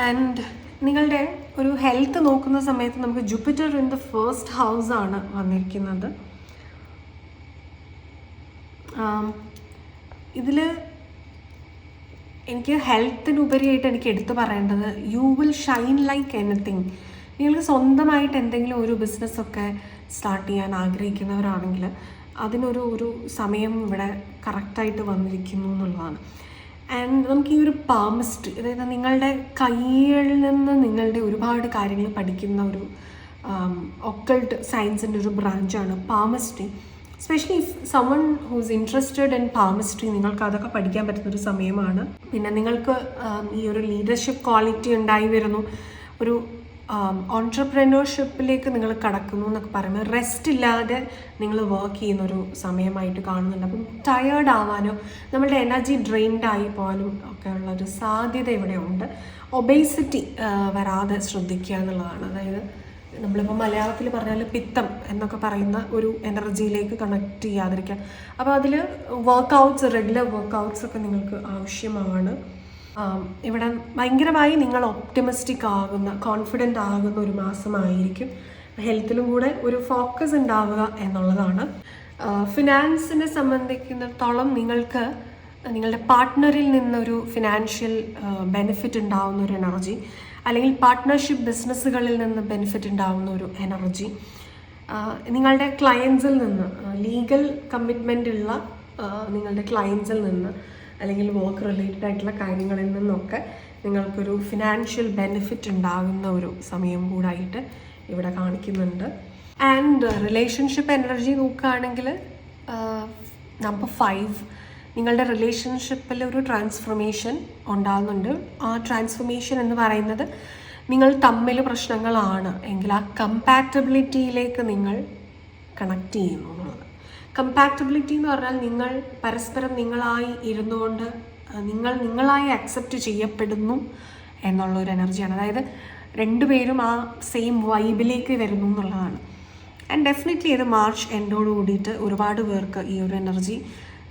ആൻഡ് നിങ്ങളുടെ ഒരു ഹെൽത്ത് നോക്കുന്ന സമയത്ത് നമുക്ക് Jupiter in the 1st house ആണ് വന്നിരിക്കുന്നത്. ഇതിൽ എനിക്ക് ഹെൽത്തിനുപരിയായിട്ട് എനിക്ക് എടുത്തു പറയേണ്ടത് you will Shine like anything. നിങ്ങൾക്ക് സ്വന്തമായിട്ട് എന്തെങ്കിലും ഒരു ബിസിനസ്സൊക്കെ സ്റ്റാർട്ട് ചെയ്യാൻ ആഗ്രഹിക്കുന്നവരാണെങ്കിൽ അതിനൊരു സമയം ഇവിടെ കറക്റ്റായിട്ട് വന്നിരിക്കുന്നു എന്നുള്ളതാണ്. ആൻഡ് നമുക്ക് ഈ ഒരു പാമിസ്ട്രി, അതായത് നിങ്ങളുടെ കയ്യിൽ നിന്ന് നിങ്ങളുടെ ഒരുപാട് കാര്യങ്ങൾ പഠിക്കുന്ന ഒരു ഒക്കൾട്ട് സയൻസിൻ്റെ ഒരു ബ്രാഞ്ചാണ് palmistry. Especially if someone who's interested in palmistry, നിങ്ങൾക്ക് അതൊക്കെ പഠിക്കാൻ പറ്റുന്നൊരു സമയമാണ്. പിന്നെ നിങ്ങൾക്ക് ഈ ഒരു ലീഡർഷിപ്പ് ക്വാളിറ്റി ഉണ്ടായി വരുന്നു, ഒരു ഓൺട്രപ്രനർഷിപ്പിലേക്ക് നിങ്ങൾ കടക്കുന്നു എന്നൊക്കെ പറയുമ്പോൾ റെസ്റ്റ് ഇല്ലാതെ നിങ്ങൾ വർക്ക് ചെയ്യുന്നൊരു സമയമായിട്ട് കാണുന്നുണ്ട്. അപ്പം ടയേർഡ് ആവാനോ നമ്മളുടെ എനർജി ഡ്രെയിൻഡ് ആയി പോകാനും ഒക്കെ ഉള്ളൊരു സാധ്യത ഇവിടെ ഉണ്ട്. ഒബേസിറ്റി വരാതെ ശ്രദ്ധിക്കുക എന്നുള്ളതാണ്. അതായത് നമ്മളിപ്പോൾ മലയാളത്തിൽ പറഞ്ഞാൽ പിത്തം എന്നൊക്കെ പറയുന്ന ഒരു എനർജിയിലേക്ക് കണക്ട് ചെയ്യാതിരിക്കുക. അപ്പോൾ അതിൽ വർക്കൗട്ട്സ്, റെഗുലർ വർക്കൗട്ട്സ് ഒക്കെ നിങ്ങൾക്ക് ആവശ്യമാണ്. ഇവിടെ ഭയങ്കരമായി നിങ്ങൾ ഒപ്റ്റിമിസ്റ്റിക് ആകുന്ന, കോൺഫിഡൻ്റ് ആകുന്ന ഒരു മാസമായിരിക്കും. ഹെൽത്തിലും കൂടെ ഒരു ഫോക്കസ് ഉണ്ടാവുക എന്നുള്ളതാണ്. ഫിനാൻസിനെ സംബന്ധിക്കുന്നിടത്തോളം നിങ്ങൾക്ക് നിങ്ങളുടെ പാർട്ട്ണറിൽ നിന്നൊരു ഫിനാൻഷ്യൽ ബെനിഫിറ്റ് ഉണ്ടാവുന്ന ഒരു എനർജി, അല്ലെങ്കിൽ പാർട്ട്ണർഷിപ്പ് ബിസിനസ്സുകളിൽ നിന്ന് ബെനിഫിറ്റ് ഉണ്ടാവുന്ന ഒരു എനർജി, നിങ്ങളുടെ ക്ലയൻസിൽ നിന്ന്, ലീഗൽ കമ്മിറ്റ്മെൻ്റ് ഉള്ള നിങ്ങളുടെ ക്ലയൻസിൽ നിന്ന്, അല്ലെങ്കിൽ വർക്ക് റിലേറ്റഡ് ആയിട്ടുള്ള കാര്യങ്ങളിൽ നിന്നൊക്കെ നിങ്ങൾക്കൊരു ഫിനാൻഷ്യൽ ബെനിഫിറ്റ് ഉണ്ടാകുന്ന ഒരു സമയം കൂടായിട്ട് ഇവിടെ കാണിക്കുന്നുണ്ട്. ആൻഡ് റിലേഷൻഷിപ്പ് എനർജി നോക്കുകയാണെങ്കിൽ നമ്പർ 5, നിങ്ങളുടെ റിലേഷൻഷിപ്പിൽ ഒരു ട്രാൻസ്ഫർമേഷൻ ഉണ്ടാകുന്നുണ്ട്. ആ ട്രാൻസ്ഫർമേഷൻ എന്ന് പറയുന്നത് നിങ്ങൾ തമ്മിൽ പ്രശ്നങ്ങളാണ് എങ്കിൽ ആ കമ്പാറ്റബിലിറ്റിയിലേക്ക് നിങ്ങൾ കണക്ട് ചെയ്യുന്നു എന്നുള്ളത്. കമ്പാറ്റബിലിറ്റി എന്ന് പറഞ്ഞാൽ നിങ്ങൾ പരസ്പരം നിങ്ങളായി ഇരുന്നുകൊണ്ട് നിങ്ങളായി അക്സെപ്റ്റ് ചെയ്യപ്പെടുന്നു എന്നുള്ളൊരു എനർജിയാണ്. അതായത് രണ്ടുപേരും ആ സെയിം വൈബിലേക്ക് വരുന്നു എന്നുള്ളതാണ്. ആൻഡ് ഡെഫിനറ്റ്ലി ഇത് മാർച്ച് എൻഡോട് കൂടിയിട്ട് ഒരുപാട് പേർക്ക് ഈ ഒരു എനർജി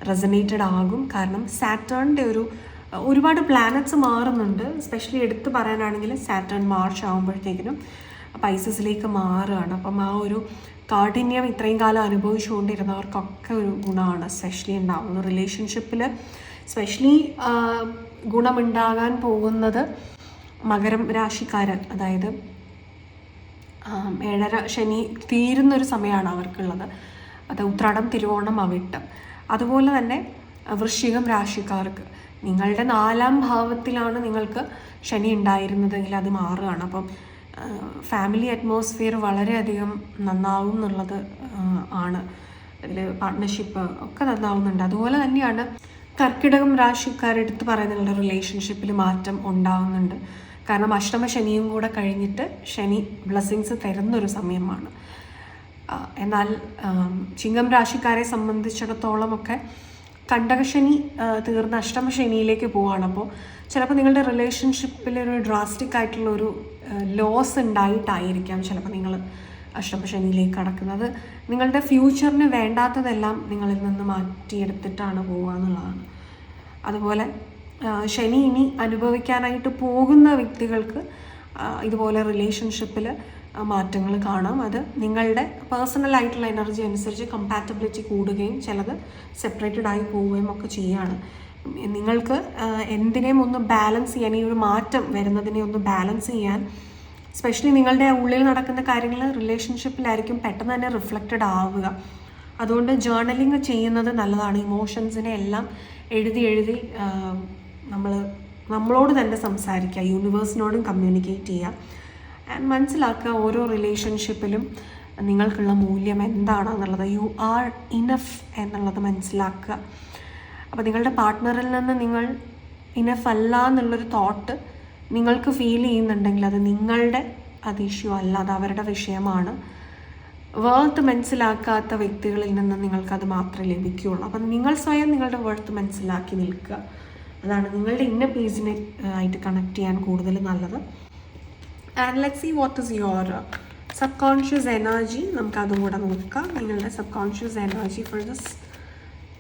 റെസനേറ്റഡ് ആകും. കാരണം സാറ്റേണിൻ്റെ ഒരുപാട് പ്ലാനറ്റ്സ് മാറുന്നുണ്ട്. എസ്പെഷ്യലി എടുത്ത് പറയാനാണെങ്കിൽ സാറ്റേൺ മാർച്ച് ആകുമ്പോഴത്തേക്കിനും പൈസസിലേക്ക് മാറുകയാണ്. അപ്പം ആ ഒരു കാഠിന്യം ഇത്രയും കാലം അനുഭവിച്ചുകൊണ്ടിരുന്നവർക്കൊക്കെ ഒരു ഗുണമാണ് എസ്പെഷ്യലി ഉണ്ടാകുന്നത്. റിലേഷൻഷിപ്പിൽ സ്പെഷ്യലി ഗുണമുണ്ടാകാൻ പോകുന്നത് മകരം രാശിക്കാർ, അതായത് 7.5 ശനി തീരുന്നൊരു സമയമാണ് അവർക്കുള്ളത്. അത് ഉത്രാടം, തിരുവോണം, അവിട്ടം. അതുപോലെ തന്നെ വൃശ്ചികം രാശിക്കാർക്ക് നിങ്ങളുടെ 4ാം ഭാവത്തിലാണ് നിങ്ങൾക്ക് ശനി ഉണ്ടായിരുന്നതെങ്കിൽ അത് മാറുകയാണ്. അപ്പം ഫാമിലി അറ്റ്മോസ്ഫിയർ വളരെയധികം നന്നാവും എന്നുള്ളത് ആണ്. അതിൽ പാർട്ട്ണർഷിപ്പ് ഒക്കെ നന്നാവുന്നുണ്ട്. അതുപോലെ തന്നെയാണ് കർക്കിടകം രാശിക്കാരെടുത്ത് പറയുന്ന റിലേഷൻഷിപ്പിൽ മാറ്റം ഉണ്ടാവുന്നുണ്ട്. കാരണം അഷ്ടമ ശനിയും കൂടെ കഴിഞ്ഞിട്ട് ശനി ബ്ലെസ്സിങ്സ് തരുന്നൊരു സമയമാണ്. എന്നാൽ ചിങ്ങം രാശിക്കാരെ സംബന്ധിച്ചിടത്തോളമൊക്കെ കണ്ടകശനി തീർന്ന് അഷ്ടമ ശനിയിലേക്ക് പോവുകയാണ്. അപ്പോൾ ചിലപ്പോൾ നിങ്ങളുടെ റിലേഷൻഷിപ്പിൽ ഒരു ഡ്രാസ്റ്റിക് ആയിട്ടുള്ളൊരു ലോസ് ഉണ്ടായിട്ടായിരിക്കാം ചിലപ്പോൾ നിങ്ങൾ അഷ്ടമ ശനിയിലേക്ക് കടക്കുന്നത്. നിങ്ങളുടെ ഫ്യൂച്ചറിന് വേണ്ടാത്തതെല്ലാം നിങ്ങളിൽ നിന്ന് മാറ്റിയെടുത്തിട്ടാണ് പോവുക എന്നുള്ളതാണ്. അതുപോലെ ശനി ഇനി അനുഭവിക്കാനായിട്ട് പോകുന്ന വ്യക്തികൾക്ക് ഇതുപോലെ റിലേഷൻഷിപ്പിൽ മാറ്റങ്ങൾ കാണാം. അത് നിങ്ങളുടെ പേഴ്സണൽ ആയിട്ടുള്ള എനർജി അനുസരിച്ച് കമ്പാറ്റബിലിറ്റി കൂടുകയും ചിലത് സെപ്പറേറ്റഡ് ആയി പോവുകയും ഒക്കെ ചെയ്യുകയാണ്. നിങ്ങൾക്ക് എന്തിനേയും ഒന്ന് ബാലൻസ് ചെയ്യാൻ, ഈ ഒരു മാറ്റം വരുന്നതിനെ ഒന്ന് ബാലൻസ് ചെയ്യാൻ, സ്പെഷ്യലി നിങ്ങളുടെ ഉള്ളിൽ നടക്കുന്ന കാര്യങ്ങൾ റിലേഷൻഷിപ്പിലായിരിക്കും പെട്ടെന്ന് തന്നെ റിഫ്ലക്റ്റഡ് ആവുക. അതുകൊണ്ട് ജേർണലിങ് ചെയ്യുന്നത് നല്ലതാണ്. ഇമോഷൻസിനെ എല്ലാം എഴുതി നമ്മളോട് തന്നെ സംസാരിക്കുക, യൂണിവേഴ്സിനോടും കമ്മ്യൂണിക്കേറ്റ് ചെയ്യുക. ആൻഡ് മനസ്സിലാക്കുക ഓരോ റിലേഷൻഷിപ്പിലും നിങ്ങൾക്കുള്ള മൂല്യം എന്താണെന്നുള്ളത്. യു ആർ ഇനഫ് എന്നുള്ളത് മനസ്സിലാക്കുക. അപ്പോൾ നിങ്ങളുടെ പാർട്ട്ണറിൽ നിന്ന് നിങ്ങൾ ഇനഫ് അല്ല എന്നുള്ളൊരു തോട്ട് നിങ്ങൾക്ക് ഫീൽ ചെയ്യുന്നുണ്ടെങ്കിൽ അത് നിങ്ങളുടെ ഇഷ്യൂ അല്ല, അത് അവരുടെ വിഷയമാണ്. വേർത്ത് മനസ്സിലാക്കാത്ത വ്യക്തികളിൽ നിന്ന് നിങ്ങൾക്കത് മാത്രമേ ലഭിക്കുകയുള്ളൂ. അപ്പം നിങ്ങൾ സ്വയം നിങ്ങളുടെ വേർത്ത് മനസ്സിലാക്കി നിൽക്കുക. അതാണ് നിങ്ങളുടെ ഇന്നർ പീസിനെ ആയിട്ട് കണക്ട് ചെയ്യാൻ കൂടുതൽ നല്ലത്. And let's see what is your subconscious energy. നമുക്കതും കൂടെ നോക്കാം. നിങ്ങളുടെ subconscious energy for this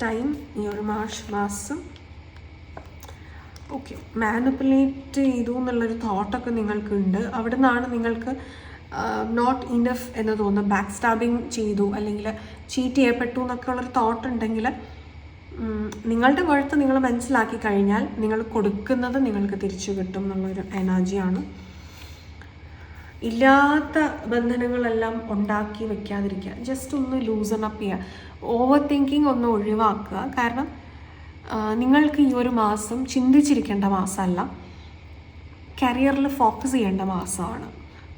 time, ഈ ഒരു മാർച്ച് മാസം. ഓക്കെ, മാനിപ്പുലേറ്റ് ചെയ്തു എന്നുള്ളൊരു തോട്ടൊക്കെ നിങ്ങൾക്കുണ്ട്. അവിടെ നിന്നാണ് നിങ്ങൾക്ക് നോട്ട് ഇനഫ് എന്ന് തോന്നുന്നു, ബാക്ക് സ്റ്റാബിങ് ചെയ്തു അല്ലെങ്കിൽ ചീറ്റ് ചെയ്യപ്പെട്ടു എന്നൊക്കെ ഉള്ളൊരു തോട്ട് ഉണ്ടെങ്കിൽ നിങ്ങളുടെ വർത്ത് നിങ്ങൾ മനസ്സിലാക്കി കഴിഞ്ഞാൽ നിങ്ങൾ കൊടുക്കുന്നത് നിങ്ങൾക്ക് തിരിച്ചു കിട്ടും എന്നുള്ളൊരു എനർജിയാണ്. ഇല്ലാത്ത ബന്ധനങ്ങളെല്ലാം ഉണ്ടാക്കി വെക്കാതിരിക്കുക, ജസ്റ്റ് ഒന്ന് ലൂസൺ അപ്പ് ചെയ്യുക, ഓവർ തിങ്കിങ് ഒന്ന് ഒഴിവാക്കുക. കാരണം നിങ്ങൾക്ക് ഈ ഒരു മാസം ചിന്തിച്ചിരിക്കേണ്ട മാസമല്ല, കരിയറിൽ ഫോക്കസ് ചെയ്യേണ്ട മാസമാണ്.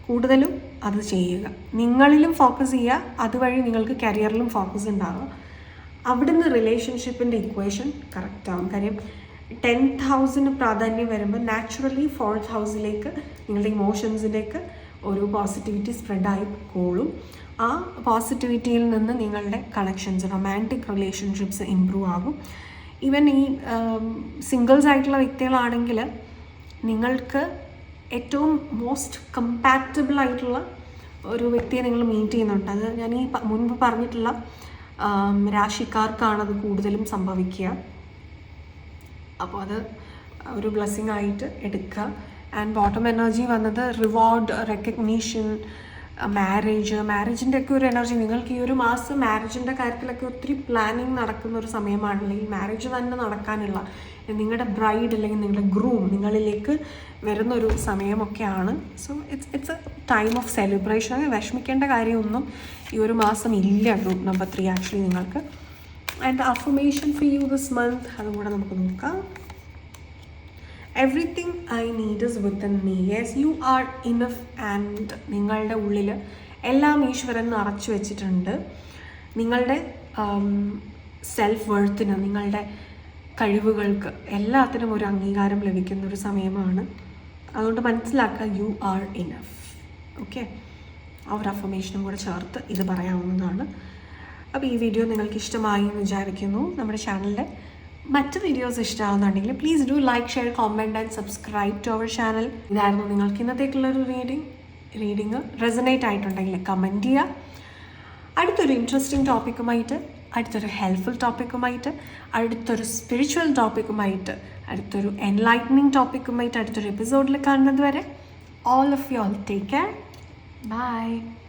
കൂടുതലും അത് ചെയ്യുക, നിങ്ങളിലും ഫോക്കസ് ചെയ്യുക, അതുവഴി നിങ്ങൾക്ക് കരിയറിലും ഫോക്കസ് ഉണ്ടാകുക. അവിടുന്ന് റിലേഷൻഷിപ്പിൻ്റെ ഇക്വേഷൻ കറക്റ്റാകും. കാര്യം 10th ഹൗസിന് പ്രാധാന്യം വരുമ്പോൾ നാച്ചുറലി 4th ഹൗസിലേക്ക് നിങ്ങളുടെ ഇമോഷൻസിലേക്ക് ഒരു പോസിറ്റിവിറ്റി സ്പ്രെഡായി പോളും. ആ പോസിറ്റിവിറ്റിയിൽ നിന്ന് നിങ്ങളുടെ കണക്ഷൻസ്, റൊമാൻറ്റിക് റിലേഷൻഷിപ്സ് ഇമ്പ്രൂവ് ആകും. ഈവൻ ഈ സിംഗിൾസ് ആയിട്ടുള്ള വ്യക്തികളാണെങ്കിൽ നിങ്ങൾക്ക് ഏറ്റവും മോസ്റ്റ് കമ്പാറ്റബിൾ ആയിട്ടുള്ള ഒരു വ്യക്തിയെ നിങ്ങൾ മീറ്റ് ചെയ്യുന്നുണ്ട്. അത് ഞാൻ ഈ മുൻപ് പറഞ്ഞിട്ടുള്ള രാശിക്കാർക്കാണത് കൂടുതലും സംഭവിക്കുക. അപ്പോൾ അത് ഒരു ബ്ലെസ്സിങ് ആയിട്ട് എടുക്കുക. ആൻഡ് ബോട്ടം എനർജി വന്നത് റിവാർഡ്, റെക്കഗ്നീഷൻ, മാരേജിൻ്റെ ഒക്കെ ഒരു എനർജി. നിങ്ങൾക്ക് ഈ ഒരു മാസം മാരേജിൻ്റെ കാര്യത്തിലൊക്കെ ഒത്തിരി പ്ലാനിങ് നടക്കുന്ന ഒരു സമയമാണ്. അല്ലെങ്കിൽ മാരേജ് തന്നെ നടക്കാനുള്ള നിങ്ങളുടെ ബ്രൈഡ് അല്ലെങ്കിൽ നിങ്ങളുടെ ഗ്രൂം നിങ്ങളിലേക്ക് വരുന്നൊരു സമയമൊക്കെയാണ്. So it's a time of celebration. വിഷമിക്കേണ്ട കാര്യമൊന്നും ഈ ഒരു മാസം ഇല്ല. ഗ്രൂപ്പ് നമ്പർ 3 ആക്ച്വലി നിങ്ങൾക്ക്. And affirmation for you this month, അതും കൂടെ നമുക്ക് നോക്കാം. Everything I need is within me. Yes, you are enough. And നിങ്ങളുടെ ഉള്ളിൽ എല്ലാം ഈശ്വരൻ നിറച്ചു വെച്ചിട്ടുണ്ട്. നിങ്ങളുടെ സെൽഫ് വെർത്തിന്, നിങ്ങളുടെ കഴിവുകൾക്ക് എല്ലാത്തിനും ഒരു അംഗീകാരം ലഭിക്കുന്ന ഒരു സമയമാണ്. അതുകൊണ്ട് മനസ്സിലാക്കുക, യു ആർ ഇനഫ്. ഓക്കെ, ആ ഒരു അഫർമേഷനും കൂടെ ചേർത്ത് ഇത് പറയാവുന്നതാണ്. അപ്പോൾ ഈ വീഡിയോ നിങ്ങൾക്ക് ഇഷ്ടമായി എന്ന് വിചാരിക്കുന്നു. നമ്മുടെ ചാനലിൻ്റെ മറ്റ് വീഡിയോസ് ഇഷ്ടമാകുന്നുണ്ടെങ്കിൽ please do like, share, comment and subscribe to our channel. ഇതായിരുന്നു നിങ്ങൾക്ക് ഇന്നത്തേക്കുള്ളൊരു റീഡിങ് റെസനേറ്റ് ആയിട്ടുണ്ടെങ്കിൽ കമൻറ്റ് ചെയ്യുക. അടുത്തൊരു ഇൻട്രസ്റ്റിംഗ് ടോപ്പിക്കുമായിട്ട്, അടുത്തൊരു ഹെൽപ്ഫുൾ ടോപ്പിക്കുമായിട്ട്, അടുത്തൊരു സ്പിരിച്വൽ ടോപ്പിക്കുമായിട്ട്, അടുത്തൊരു എൻലൈറ്റനിങ് ടോപ്പിക്കുമായിട്ട് അടുത്തൊരു എപ്പിസോഡിൽ കാണുന്നത് വരെ all of you all take care. By.